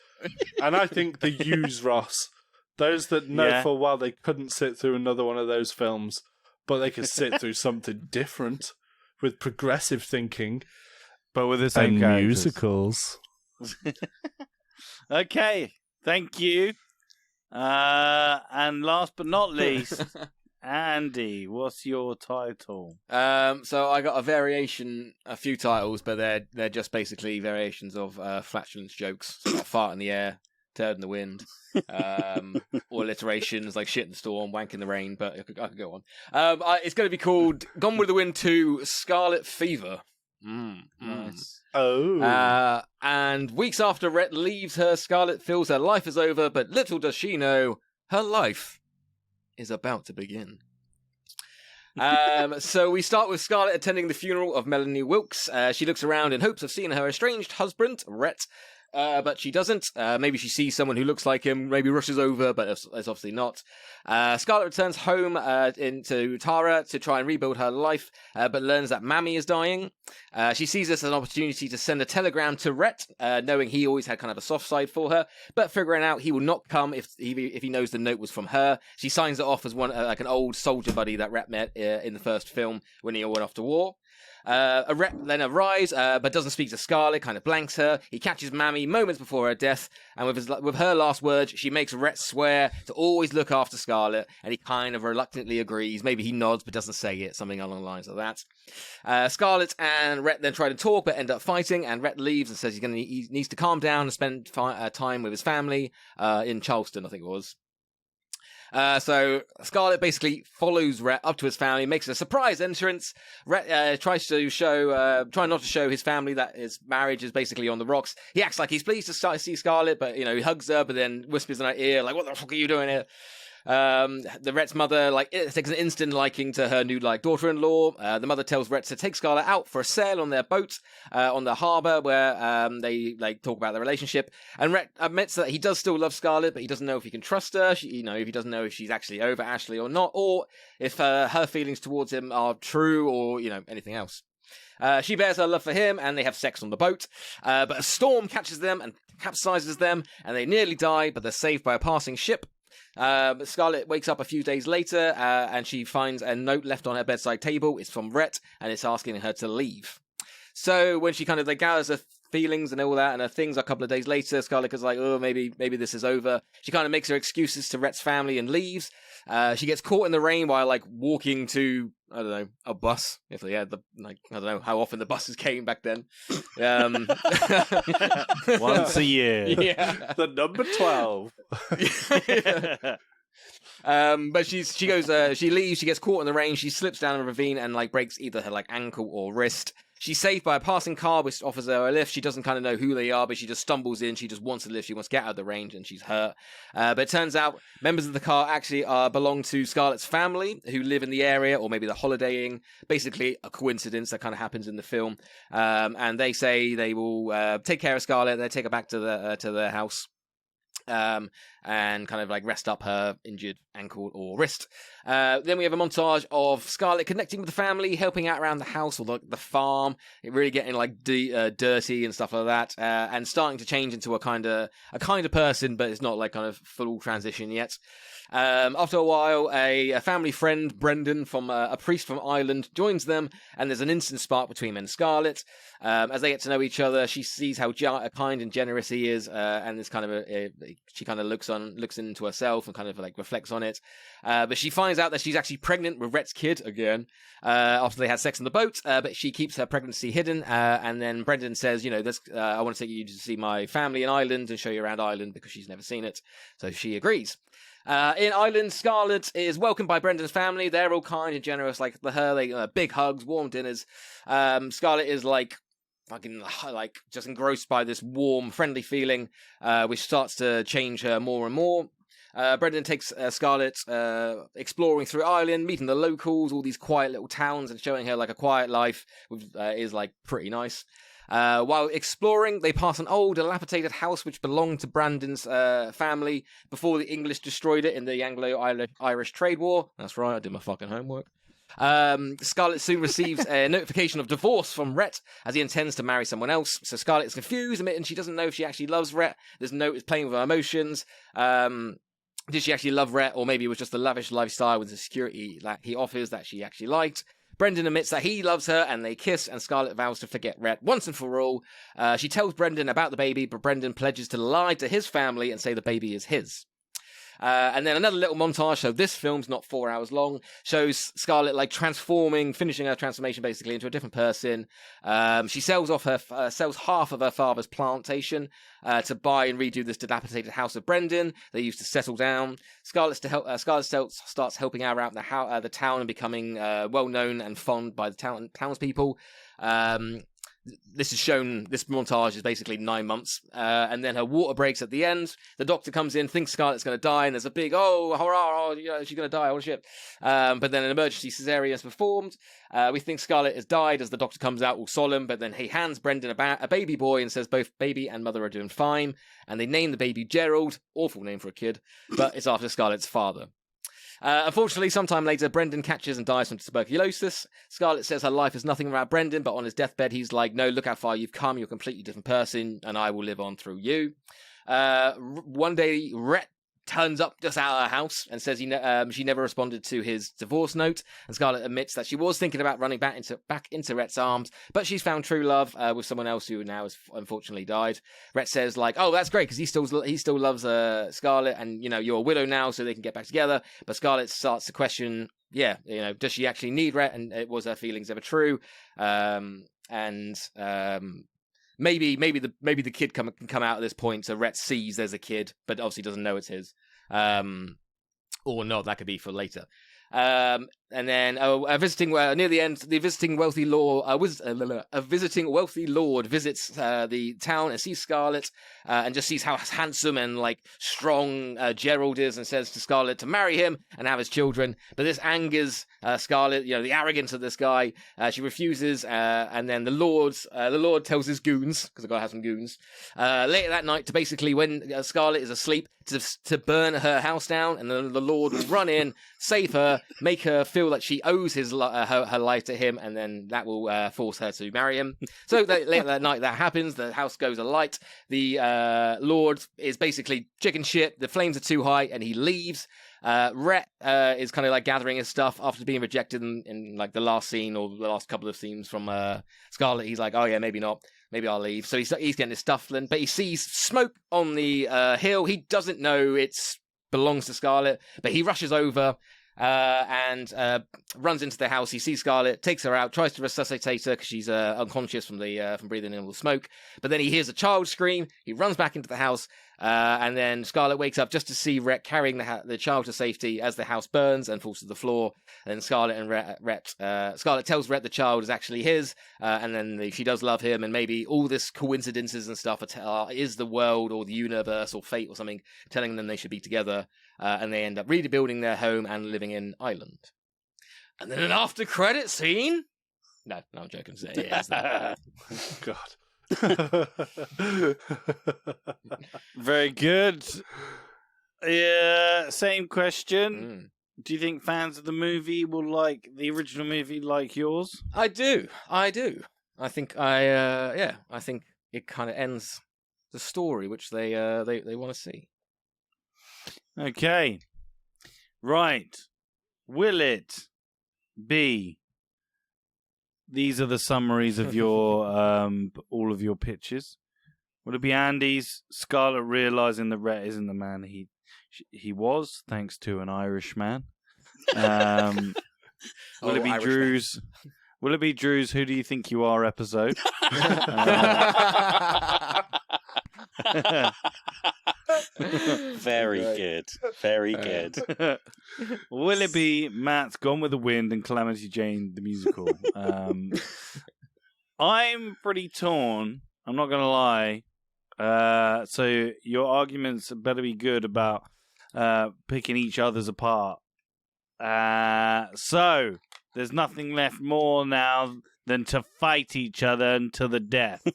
And I think the yous, Ross. Those that know for a while they couldn't sit through another one of those films, but they could sit through something different with progressive thinking. But with the same characters. Musicals. Okay, thank you. And last but not least, Andy, what's your title? So I got a few titles, but they're just basically variations of flatulence jokes. So like fart in the air, turd in the wind, or alliterations like shit in the storm, wank in the rain. But I could go on. It's going to be called Gone with the Wind 2: Scarlet Fever. Nice. Oh. And weeks after Rhett leaves her, Scarlett feels her life is over, but little does she know, her life is about to begin. So we start with Scarlett attending the funeral of Melanie Wilkes. She looks around in hopes of seeing her estranged husband, Rhett. But she doesn't. Maybe she sees someone who looks like him, maybe rushes over, but it's obviously not. Scarlett returns home into Tara to try and rebuild her life, but learns that Mammy is dying. She sees this as an opportunity to send a telegram to Rhett, knowing he always had kind of a soft side for her, but figuring out he will not come if he knows the note was from her. She signs it off as one like an old soldier buddy that Rhett met in the first film when he all went off to war. Rhett then arrives, but doesn't speak to Scarlett, kind of blanks her. He catches Mammy moments before her death, and with her last words, she makes Rhett swear to always look after Scarlett, and he kind of reluctantly agrees. Maybe he nods, but doesn't say it, something along the lines of that. Scarlett and Rhett then try to talk, but end up fighting, and Rhett leaves and says he needs to calm down and spend time with his family in Charleston, I think it was. So Scarlett basically follows Rhett up to his family, makes a surprise entrance. Rhett tries not to show his family that his marriage is basically on the rocks. He acts like he's pleased to see Scarlett, but he hugs her, but then whispers in her ear like, "What the fuck are you doing here?" The Rhett's mother takes an instant liking to her new daughter-in-law. The mother tells Rhett to take Scarlett out for a sail on their boat on the harbour where they talk about their relationship. And Rhett admits that he does still love Scarlett, but he doesn't know if he can trust her. If he doesn't know if she's actually over Ashley or not, or if her feelings towards him are true, or anything else. She bears her love for him, and they have sex on the boat. But a storm catches them and capsizes them, and they nearly die, but they're saved by a passing ship. Scarlett wakes up a few days later, and she finds a note left on her bedside table. It's from Rhett, and it's asking her to leave. So when she gathers her feelings and all that, and her things. A couple of days later, Scarlett is like, oh, maybe this is over. She kind of makes her excuses to Rhett's family and leaves. She gets caught in the rain while like walking to, I don't know, a bus. If they had I don't know how often the buses came back then. Once a year. Yeah. The number 12. But she leaves, she gets caught in the rain, she slips down a ravine and like breaks either her like ankle or wrist. She's saved by a passing car which offers her a lift. She doesn't kind of know who they are, but she just stumbles in. She just wants a lift. She wants to get out of the range, and she's hurt. But it turns out members of the car actually belong to Scarlett's family who live in the area, or maybe they're holidaying. Basically, a coincidence that kind of happens in the film. And they say they will take care of Scarlett. They take her back to their house. And kind of like rest up her injured ankle or wrist. Then we have a montage of Scarlett connecting with the family, helping out around the house or the farm, really getting like dirty and stuff like that, and starting to change into a kind of person, but it's not like kind of full transition yet. After a while, a family friend, Brendan, from a priest from Ireland, joins them, and there's an instant spark between him and Scarlett. As they get to know each other, she sees how kind and generous he is, and it's kind of she kind of looks into herself and kind of like reflects on it. But she finds out that she's actually pregnant with Rhett's kid again after they had sex on the boat. But she keeps her pregnancy hidden, and then Brendan says, I want to take you to see my family in Ireland and show you around Ireland because she's never seen it. So she agrees. In Ireland, Scarlett is welcomed by Brendan's family. They're all kind and generous, like they big hugs, warm dinners. Scarlett is like fucking like just engrossed by this warm, friendly feeling, which starts to change her more and more. Brendan takes Scarlett exploring through Ireland, meeting the locals, all these quiet little towns, and showing her like a quiet life is like pretty nice. While exploring, they pass an old, dilapidated house which belonged to Brandon's family before the English destroyed it in the Anglo-Irish Trade War. That's right, I did my fucking homework. Scarlett soon receives a notification of divorce from Rhett as he intends to marry someone else. So Scarlett is confused, admitting she doesn't know if she actually loves Rhett. This note is playing with her emotions. Did she actually love Rhett, or maybe it was just the lavish lifestyle with the security that he offers that she actually liked? Brendan admits that he loves her, and they kiss, and Scarlett vows to forget Rhett once and for all. She tells Brendan about the baby, but Brendan pledges to lie to his family and say the baby is his. And then another little montage, so this film's not 4 hours long, shows Scarlett like finishing her transformation basically into a different person. She sells half of her father's plantation to buy and redo this dilapidated house of Brendan they used to settle down. Scarlett starts helping out around the town and becoming well known and fond by the townspeople. This montage is basically 9 months, and then her water breaks at the end. The doctor comes in, thinks Scarlett's going to die, and there's a big, she's going to die, shit. But then an emergency cesarean is performed. We think Scarlett has died as the doctor comes out all solemn, but then he hands Brendan a baby boy and says both baby and mother are doing fine, and they name the baby Gerald, awful name for a kid, but it's after Scarlett's father. Unfortunately, sometime later, Brendan catches and dies from tuberculosis. Scarlett says her life is nothing without Brendan, but on his deathbed, he's like, no, look how far you've come. You're a completely different person, and I will live on through you. One day, Rhett turns up just out of her house and says she never responded to his divorce note, and Scarlett admits that she was thinking about running back into Rhett's arms, but she's found true love with someone else who now has unfortunately died. Rhett says like, oh, that's great because he still loves Scarlett, and you're a widow now, so they can get back together. But Scarlett starts to question, does she actually need Rhett, and was her feelings ever true? Maybe the kid can come out at this point, so Rhett sees there's a kid, but obviously doesn't know it's his. Or not, that could be for later. And then near the end, a visiting wealthy lord visits the town and sees Scarlett and just sees how handsome and like strong Gerald is, and says to Scarlett to marry him and have his children. But this angers Scarlett, the arrogance of this guy. She refuses, and then the Lord tells his goons, because the guy has some goons, later that night to basically, when Scarlett is asleep, to burn her house down, and then the Lord will run in, save her, make her feel that she owes her life to him, and then that will force her to marry him. So later that night that happens, the house goes alight, the Lord is basically chicken shit, the flames are too high, and he leaves. Rhett is kind of like gathering his stuff after being rejected in like the last scene or the last couple of scenes from Scarlett. He's like, oh yeah, maybe not. maybe I'll leave. So he's getting his stuff, but he sees smoke on the hill. He doesn't know it belongs to Scarlett, but he rushes over and runs into the house. He sees Scarlett, takes her out, tries to resuscitate her because she's unconscious from breathing in all the smoke. But then he hears a child scream. He runs back into the house, and then Scarlett wakes up just to see Rhett carrying the child to safety as the house burns and falls to the floor. And then Scarlett tells Rhett the child is actually his, and then she does love him, and maybe all this coincidences and stuff is the world or the universe or fate or something telling them they should be together. And they end up rebuilding their home and living in Ireland. And then an after-credit scene? No, I'm joking. Yeah, it's not. God. Very good. Yeah, same question. Do you think fans of the movie will like the original movie like yours? I do. I think I think it kind of ends the story which they want to see. Okay. Right. Will it be? These are the summaries of your all of your pitches. Will it be Andy's Scarlett realizing that Rhett isn't the man he was, thanks to an Irish man? Will it be Drew's? Will it be Drew's "Who Do You Think You Are" episode? Very good. Very good. Will it be Matt's Gone with the Wind and Calamity Jane the musical? I'm pretty torn. I'm not going to lie. So your arguments better be good about picking each other's apart. So there's nothing left more now than to fight each other until the death.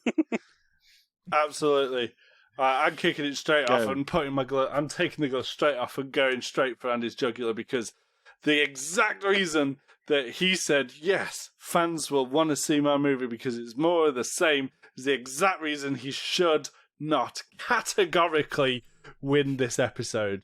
Absolutely. I'm kicking it straight off and putting my glove. I'm taking the glove straight off and going straight for Andy's jugular because the exact reason that he said, yes, fans will want to see my movie because it's more of the same is the exact reason he should not categorically win this episode.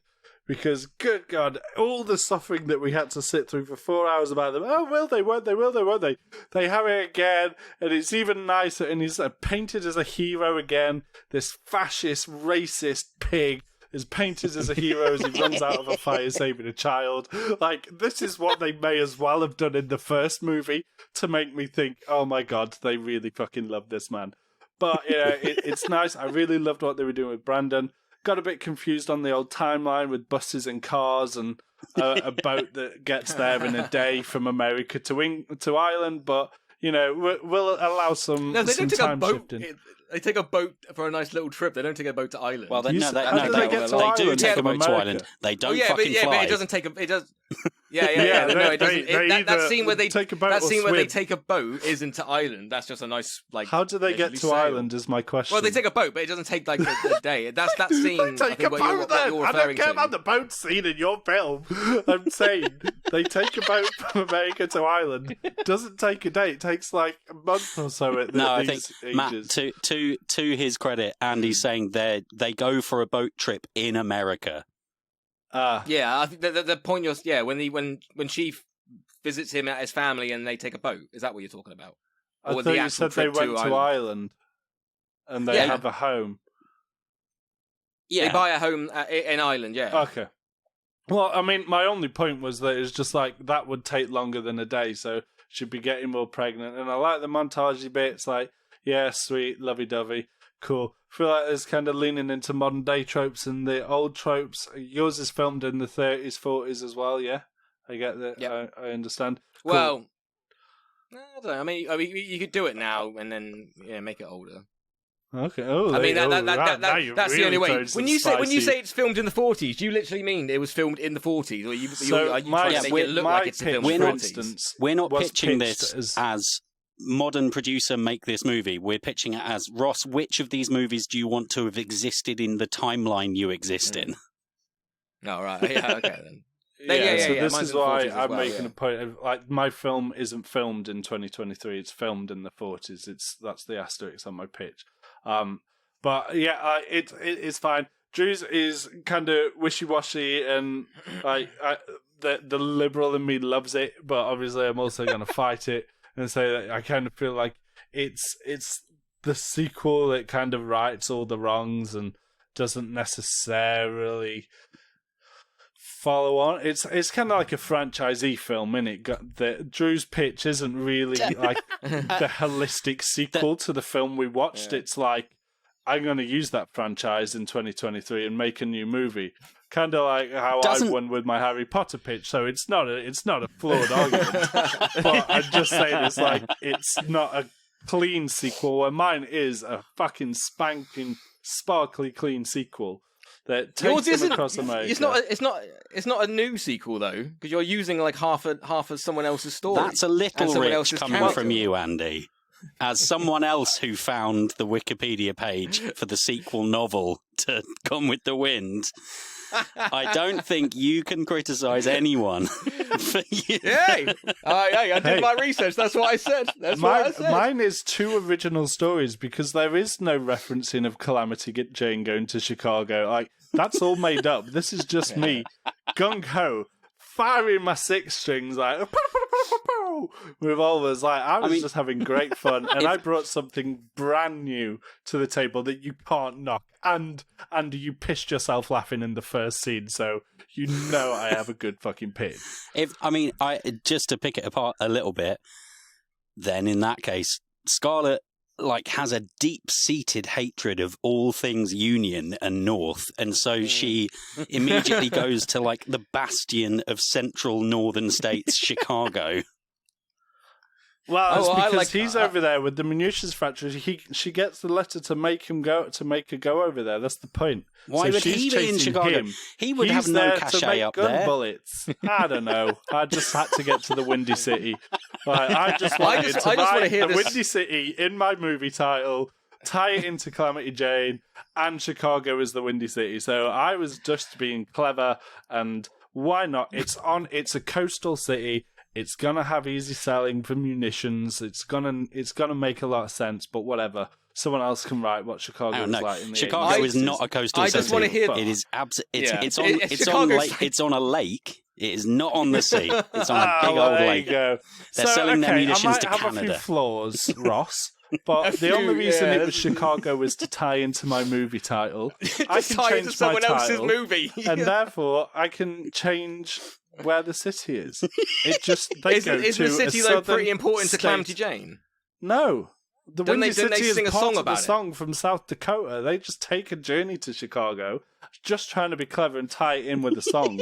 Because, good God, all the suffering that we had to sit through for 4 hours about them. Oh, will they, won't they, will they, won't they? They have it again, and it's even nicer, and he's painted as a hero again. This fascist, racist pig is painted as a hero as he runs out of a fire saving a child. Like, this is what they may as well have done in the first movie to make me think, oh my God, they really fucking love this man. But, yeah, it's nice. I really loved what they were doing with Brandon. Got a bit confused on the old timeline with buses and cars and a boat that gets there in a day from America to Ireland, but you know we'll allow some. No, they don't take a boat. Shifting. They take a boat for a nice little trip. They don't take a boat to Ireland. Well, they do Ireland take a boat from to America? Ireland. They don't but it doesn't take a. It does. Yeah. No, it doesn't. That scene where they take a boat. That scene where they take a boat isn't to Ireland. That's just a nice like. How do they get to Ireland? Is my question. Well, they take a boat, but it doesn't take like a day. That's that scene. They take a boat. I don't care about the boat scene in your film. I'm saying they take a boat from America to Ireland. Doesn't take a day. It takes like a month or so. I think Matt, to his credit, Andy's saying they go for a boat trip in America. Yeah, I think the point when she visits him at his family and they take a boat. Is that what you're talking about? I thought you said they went to Ireland and they have a home. Yeah, they buy a home in Ireland. Yeah. Okay. Well, I mean, my only point was that it's just like that would take longer than a day, so she'd be getting more pregnant. And I like the montagey bits, like yeah, sweet, lovey-dovey. Cool. I feel like it's kind of leaning into modern day tropes and the old tropes. Yours is filmed in the 30s, 40s as well, yeah? I get that. Yep. I understand. Cool. Well, I don't know. I mean, you could do it now and then make it older. Okay. Oh, I mean, that's the only way. When you say it's filmed in the 40s, do you literally mean it was filmed in the 40s, or are you trying to make it look like it's filmed in the 40s? We're not pitching this as modern producer make this movie. We're pitching it as, Ross, which of these movies do you want to have existed in the timeline you exist in? Oh, right. Yeah, okay then. So this is why I'm making a point of, like, my film isn't filmed in 2023. It's filmed in the 40s. That's the asterisk on my pitch. But yeah, it's fine. Drew's is kind of wishy-washy, and like the liberal in me loves it, but obviously I'm also going to fight it and say that I kind of feel like it's the sequel, it kind of rights all the wrongs and doesn't necessarily follow on. It's kind of like a franchisee film, innit? Drew's pitch isn't really like the holistic sequel to the film we watched. Yeah. It's like, I'm going to use that franchise in 2023 and make a new movie. Kind of like how I won with my Harry Potter pitch. So it's not a flawed argument. But I'm just saying it's not a clean sequel, where mine is a fucking spanking, sparkly clean sequel that takes them across America. It's not a new sequel though, because you're using like half of someone else's story. That's a little rich coming from you, Andy. As someone else who found the Wikipedia page for the sequel novel to Gone with the Wind, I don't think you can criticise anyone for you. Hey, I did my research. That's what I said. Mine is 2 original stories, because there is no referencing of Calamity Jane going to Chicago. Like, that's all made up. This is just me, gung-ho, firing my 6 strings, like, revolvers. Like, I was just having great fun, and I brought something brand new to the table that you can't knock. And you pissed yourself laughing in the first scene, so you know I have a good fucking pitch. I just to pick it apart a little bit, then in that case, Scarlett has a deep-seated hatred of all things Union and North, and so she immediately goes to the bastion of central northern states, Chicago. Well, it's because he's over there with the munitions factory. She gets the letter to make her go over there. That's the point. Why would he be in Chicago? He would have no cachet up there. Bullets. I don't know. I just had to get to the Windy City. I just wanted to write the Windy City in my movie title, tie it into Calamity Jane, and Chicago is the Windy City. So I was just being clever, and why not? It's a coastal city. It's gonna have easy selling for munitions. It's gonna make a lot of sense. But whatever. Someone else can write what Chicago is like in the Chicago 80s. is not a coastal city. I just want to hear. It is it's on a lake. It is not on the sea. It's on a big old lake. Go. They're selling their munitions to I might have Canada. a few flaws, Ross. But the only reason it was Chicago was to tie into my movie title. I can tie change into someone my else's title, movie, and therefore I can change where the city is. It just is the city though pretty important to Calamity Jane? No. The Windy City is sing a part song of about the song from South Dakota. They just take a journey to Chicago, just trying to be clever and tie it in with the song.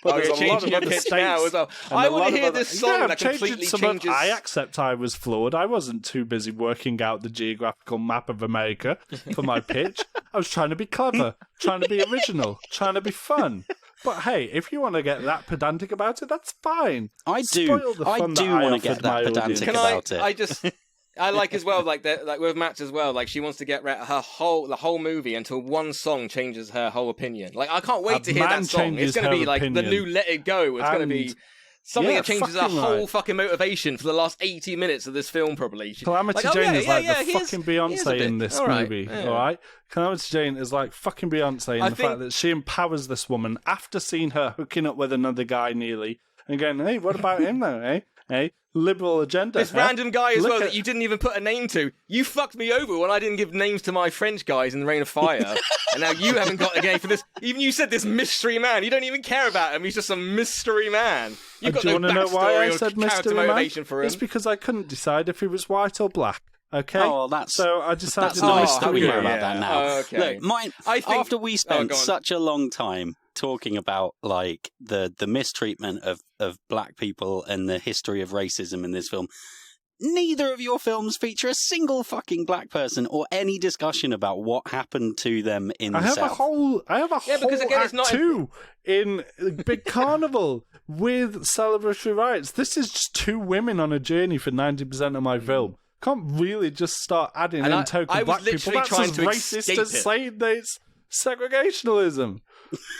But there's a lot of other states now as well. I want to hear this song that completely changes. I accept I was flawed. I wasn't too busy working out the geographical map of America for my pitch. I was trying to be clever, trying to be original, trying to be fun. But hey, if you want to get that pedantic about it, that's fine. I do want to get that pedantic about it. I like as well, like with Matt as well. Like she wants to get the whole movie until one song changes her whole opinion. Like I can't wait to hear that song. It's going to be like the new Let It Go. It's going to be something that changes her whole fucking motivation for the last 80 minutes of this film. Probably Calamity Jane is like the fucking Beyonce in this movie. All right, Calamity Jane is like fucking Beyonce in the fact that she empowers this woman after seeing her hooking up with another guy nearly and going, hey, what about him though? Hey, liberal agenda. This random guy as well that you didn't even put a name to. You fucked me over when I didn't give names to my French guys in the Reign of Fire. And now you haven't got a name for this. Even you said this mystery man. You don't even care about him. He's just some mystery man. You've got no backstory or character motivation for him. It's because I couldn't decide if he was white or black. Okay. So I decided that's nice that we know about that now. Okay. Look, after we spent such a long time talking about like the mistreatment of black people and the history of racism in this film, neither of your films feature a single fucking black person or any discussion about what happened to them in the South. I have a whole because again, it's not in Big Carnival with celebratory rights. This is just 2 women on a journey for 90% of my film. Can't really just start adding in token black people. That's as racist as saying that it's segregationism.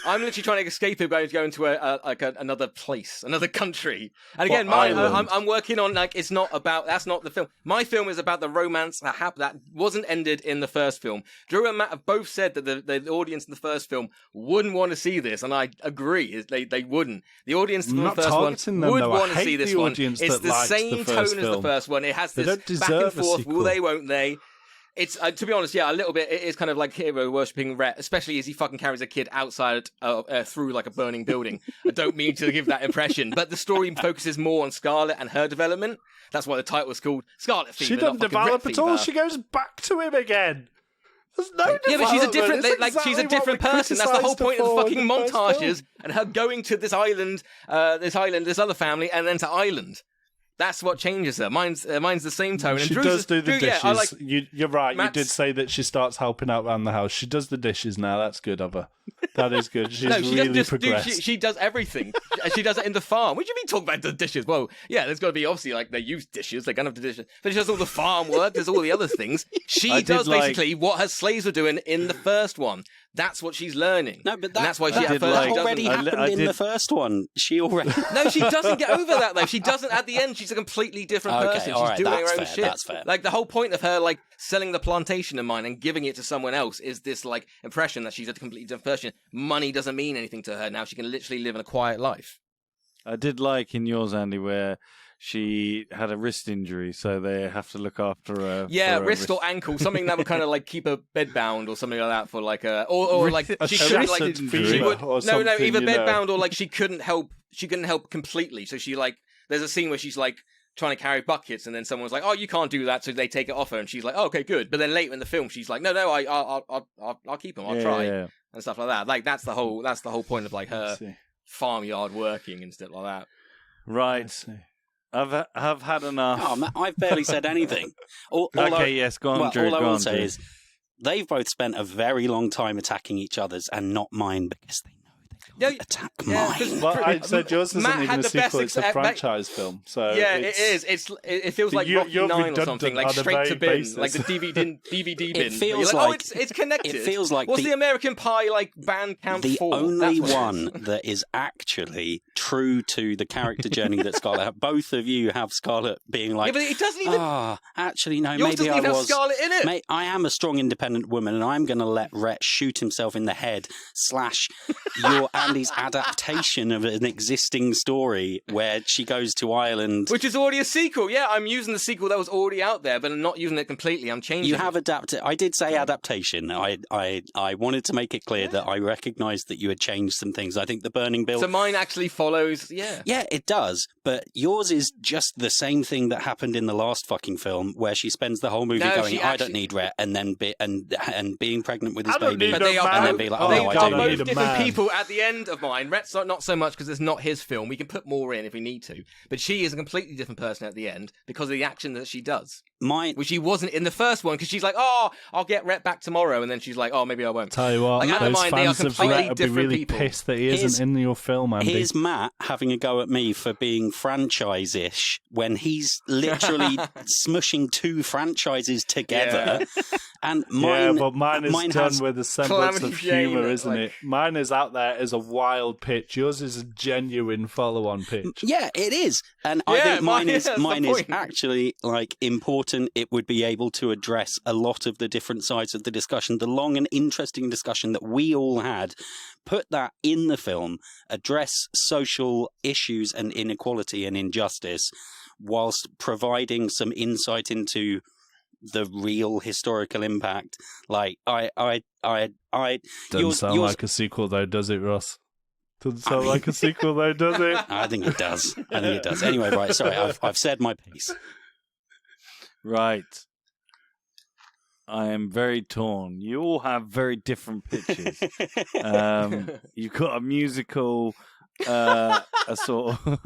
I'm literally trying to escape it, going to another place, another country. And again, I'm working on it's not about. That's not the film. My film is about the romance that wasn't ended in the first film. Drew and Matt have both said that the audience in the first film wouldn't want to see this, and I agree. They wouldn't. The audience in the first one would want to see this one. It's the same tone as the first one. It has this back and forth. Will they? Won't they? It's to be honest, yeah, a little bit. It is kind of like hero worshipping Rhett, especially as he fucking carries a kid outside through like a burning building. I don't mean to give that impression, but the story focuses more on Scarlet and her development. That's why the title was called Scarlet Fever. She doesn't not fucking Rhett develop at all. Fever. She goes back to him again. There's no development. Yeah, but she's a different, It's like she's a exactly different what we person. That's the whole criticised point of the her for fucking in the first montages film. and her going to this island, this other family, and then to Ireland. That's what changes her. Mine's the same tone. And She Drew's does do the Drew, dishes. Yeah, I like, You're right. Matt's- You did say that she starts helping out around the house. She does the dishes now. That's good of her. That is good. She's no, she really doesn't just progressed. she does everything. She does it in the farm. What do you mean talking about the dishes? Well, yeah, there's got to be obviously like they use dishes. They're gonna have the dishes, but she does all the farm work. There's all the other things. She I does did like- basically what her slaves were doing in the first one. That's what she's learning. No, but And that's why she I at did first like- she already doesn't. happened in the first one. She already. No, she doesn't get over that though. She doesn't at the end. She's a completely different Okay, person. all She's right, doing that's her own fair, shit. that's fair. Like the whole point of her like selling the plantation of mine and giving it to someone else is this like impression that she's a completely different person. Money doesn't mean anything to her now. She can literally live in a quiet life. I did like in yours, Andy, where she had a wrist injury, so they have to look after her. Yeah, for her wrist or ankle, something that would kind of like keep her bedbound or something like that for like a or like A she couldn't wrist like injury. she would Or no something, either you know. bedbound or like she couldn't help completely. So she like there's a scene where she's like trying to carry buckets and then someone's like, oh, you can't do that, so they take it off her and she's like, oh, okay, good. But then later in the film she's like, no, I'll keep them, I'll try Yeah. and stuff like that. Like that's the whole point of like her Let's see. farmyard working and stuff like that. Right. Let's see. I've had enough. Oh, man, I've barely said anything. Okay, yes, go on, Drew. all I go will on, say Drew. is they've both spent a very long time attacking each other's and not mine because they know they can't attack yeah, mine. 'cause- Well, I said yours isn't Matt even had a the best sequel; it's a ex- franchise film. So Yeah, it's, it is. It feels like You're Rocky 9 or redundant something, like on a straight to very bin, basis. like the DVD bin. It feels You're like, like- it's connected. it feels like what's the- the American Pie like band camp The for? only That's what it one is. that is actually true to the character journey that Scarlett had. Both of you have Scarlett being Yeah, like, but it doesn't even. actually, no, Yours maybe doesn't I even have was. Scarlet in it. Mate, I am a strong, independent woman, and I'm going to let Rhett shoot himself in the head. / your Andy's adaptation of an existing story where she goes to Ireland. Which is already a sequel. Yeah, I'm using the sequel that was already out there, but I'm not using it completely. I'm changing. You it. have adapted. I did say adaptation. I wanted to make it clear that I recognised that you had changed some things. I think the burning bill. So mine actually follows. Yeah. Yeah, it does. But yours is just the same thing that happened in the last fucking film, where she spends the whole movie No, going, she "I actually- don't need Rhett," and then and being pregnant with his I don't baby, need But no they are, man. and then be like, "Oh, they no, I are do need both a need." different man. people at the end of mine. Rhett's not so much because it's not his film. We can put more in if we need to. But she is a completely different person at the end because of the action that she does, Mine, which she wasn't in the first one because she's like, oh, I'll get Rhett back tomorrow. And then she's like, oh, maybe I won't. Tell you what, Like, out of those mind, they are fans of completely Rhett would be different really people. pissed that he Here's- isn't in your film, Andy. here's Matt having a go at me for being franchise-ish when he's literally smushing two franchises together. And mine, yeah, but mine is done has with a semblance Calamity of Jane, humour, isn't like- it? Mine is out there as a wild pitch. Yours is a genuine follow-on pitch. Yeah, it is, and I Yeah, think mine mine- is that's the mine is point. actually like important. It would be able to address a lot of the different sides of the discussion, the long and interesting discussion that we all had. Put that in the film, address social issues and inequality and injustice, whilst providing some insight into the real historical impact. Like Doesn't yours- sound yours- like a sequel, though, does it, Ross? Doesn't I sound mean- like a sequel, though, does it? I think it does. I think it does. Anyway, right. Sorry, I've said my piece. Right. I am very torn. You all have very different pitches. You've got a musical, a sort of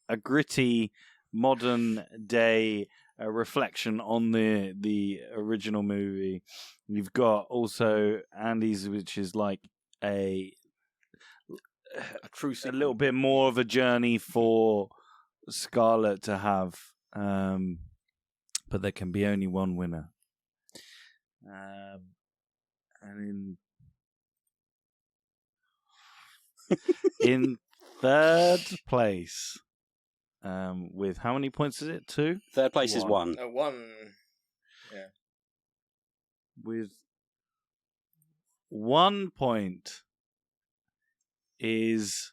a gritty, modern day reflection on the original movie. You've got also Andy's, which is like a true a little bit more of a journey for Scarlett to have, but there can be only one winner. And in third place, with how many points is it? 2? Third place is one. One. With 1 point is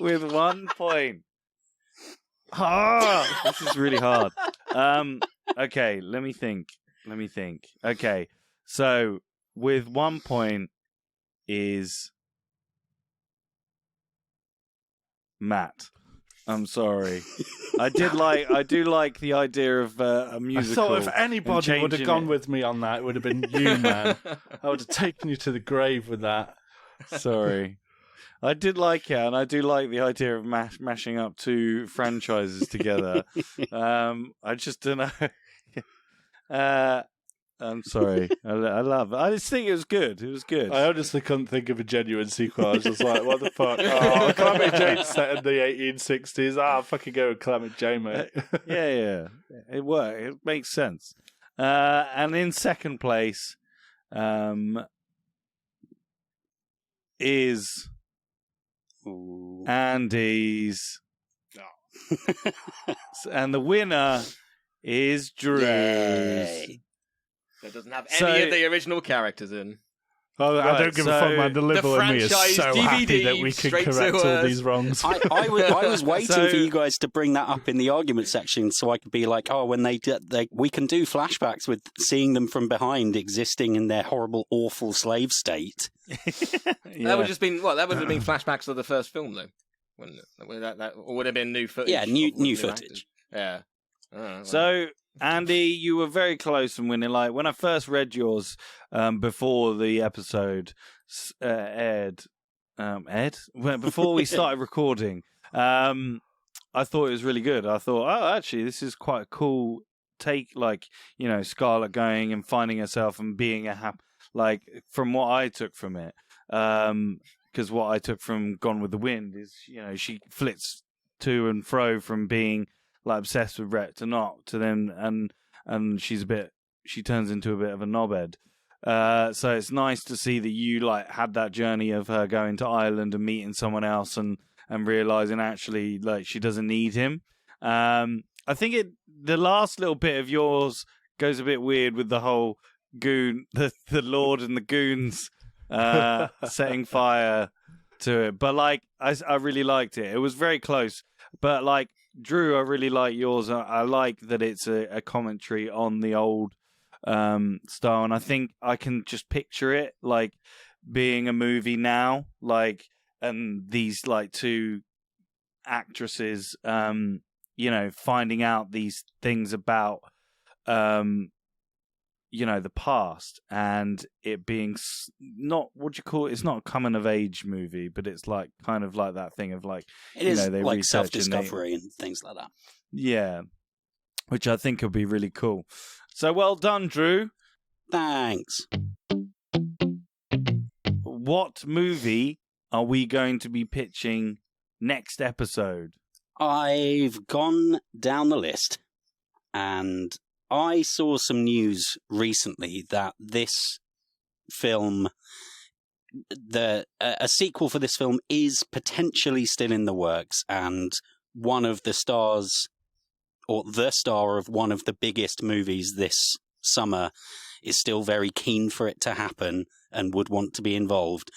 with 1 point. This is really hard. Okay, let me think. Okay, so with 1 point is Matt. I'm sorry. I do like the idea of a musical. I thought if anybody would have gone with me on that, it would have been you, man. I would have taken you to the grave with that. Sorry. I did like it, and I do like the idea of mashing up two franchises together. I just don't know. I'm sorry. I love it. I just think it was good. It was good. I honestly couldn't think of a genuine sequel. I was just like, what the fuck? Oh, Calamity Jane's set in the 1860s. I'll fucking go with Calamity Jane, mate. Yeah. It worked. It makes sense. And in second place is Andy's. And the winner is Drew's. Yay. That doesn't have any of the original characters in. Oh, I don't give a fuck, man. The liberal in me is so happy that we can correct all these wrongs. I was waiting for you guys to bring that up in the argument section so I could be like, oh, when we can do flashbacks with seeing them from behind existing in their horrible, awful slave state. That would have been flashbacks of the first film, though. Wouldn't it? That would have been new footage. Yeah, new footage. Yeah. So, Andy, you were very close from winning. Like, when I first read yours before the episode aired, before we started recording, I thought it was really good. I thought, oh, actually, this is quite a cool take, like, you know, Scarlett going and finding herself and being like, from what I took from it. Because what I took from Gone with the Wind is, you know, she flits to and fro from being like obsessed with Rhett to not to then and she turns into a bit of a knobhead. So it's nice to see that you like had that journey of her going to Ireland and meeting someone else and realizing actually like she doesn't need him. I think the last little bit of yours goes a bit weird with the whole goon, the Lord and the goons setting fire to it. But like I really liked it. It was very close. But like Drew, I really like yours. I like that it's a commentary on the old style, and I think I can just picture it like being a movie now, like, and these like two actresses, you know, finding out these things about, you know, the past, and it being not what do you call it? It's not a coming of age movie, but it's like kind of like that thing of like it is they like self discovery and things like that. Yeah, which I think would be really cool. So well done, Drew. Thanks. What movie are we going to be pitching next episode? I've gone down the list, and I saw some news recently that this film, a sequel for this film is potentially still in the works, and one of the stars, or the star of one of the biggest movies this summer, is still very keen for it to happen and would want to be involved.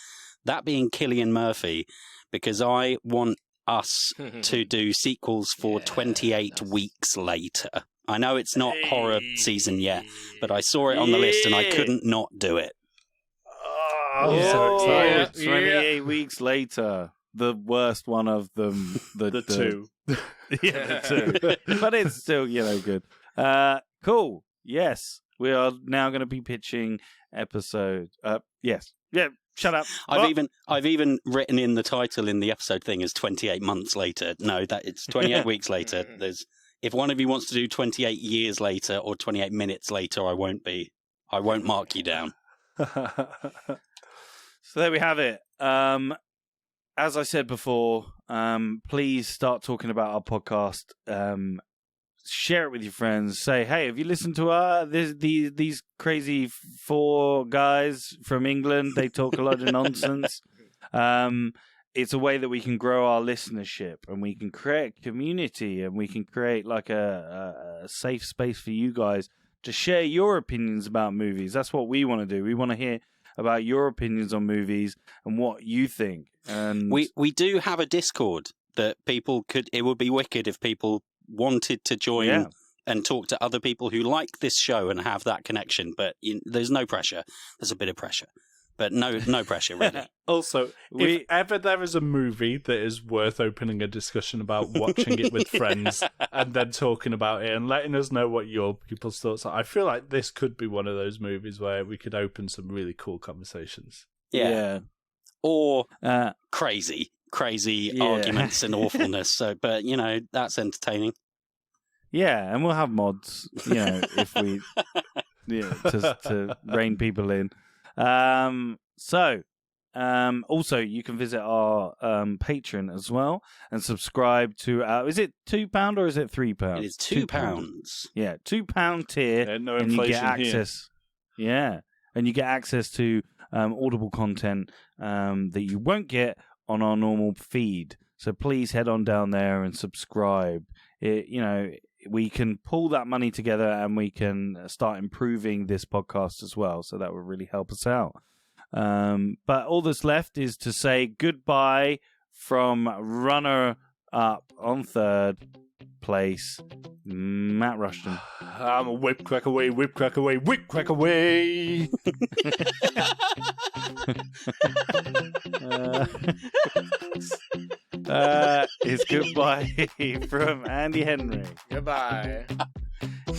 That being Cillian Murphy, because I want us to do sequels for 28 weeks later. I know it's not horror season yet, but I saw it on the list and I couldn't not do it. I'm so excited. 28 weeks later. The worst one of them. The two. Yeah, the two. But it's still, you know, good. Cool. Yes. We are now going to be pitching episode. Yes. Yeah. Shut up. I've even written in the title in the episode thing as 28 months later. No, that it's 28 weeks later. If one of you wants to do 28 years later or 28 minutes later, I won't mark you down. So there we have it. As I said before, please start talking about our podcast. Share it with your friends. Say, hey, have you listened to these crazy four guys from England? They talk a lot of nonsense. It's a way that we can grow our listenership, and we can create community, and we can create like a safe space for you guys to share your opinions about movies. That's what we want to do. We want to hear about your opinions on movies and what you think. And we do have a Discord that people could. It would be wicked if people wanted to join and talk to other people who like this show and have that connection. But there's no pressure. There's a bit of pressure, but no pressure really. Also, if ever there is a movie that is worth opening a discussion about, watching it with friends and then talking about it and letting us know what your people's thoughts are, I feel like this could be one of those movies where we could open some really cool conversations. Yeah. Or crazy arguments and awfulness. So, but that's entertaining. Yeah, and we'll have mods, if we to rein people in. Also, you can visit our Patreon as well and subscribe to our. Is it £2 or is it £3? It is £2. Yeah, £2 tier. Yeah, no and inflation you get access. Here. Yeah, and you get access to Audible content that you won't get on our normal feed. So please head on down there and subscribe. We can pull that money together and we can start improving this podcast as well. So that would really help us out. But all that's left is to say goodbye from runner-up on third place, Matt Rushton. I'm a whip crack away, whip crack away, whip crack away. It's goodbye from Andy Henry. Goodbye.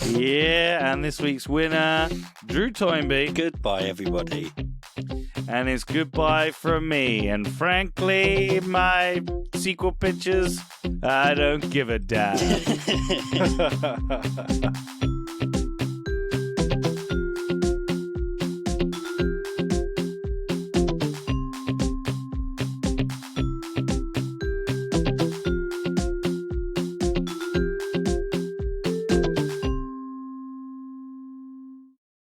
Yeah, and this week's winner, Drew Toynbee. Goodbye, everybody. And it's goodbye from me. And frankly, my sequel pictures, I don't give a damn.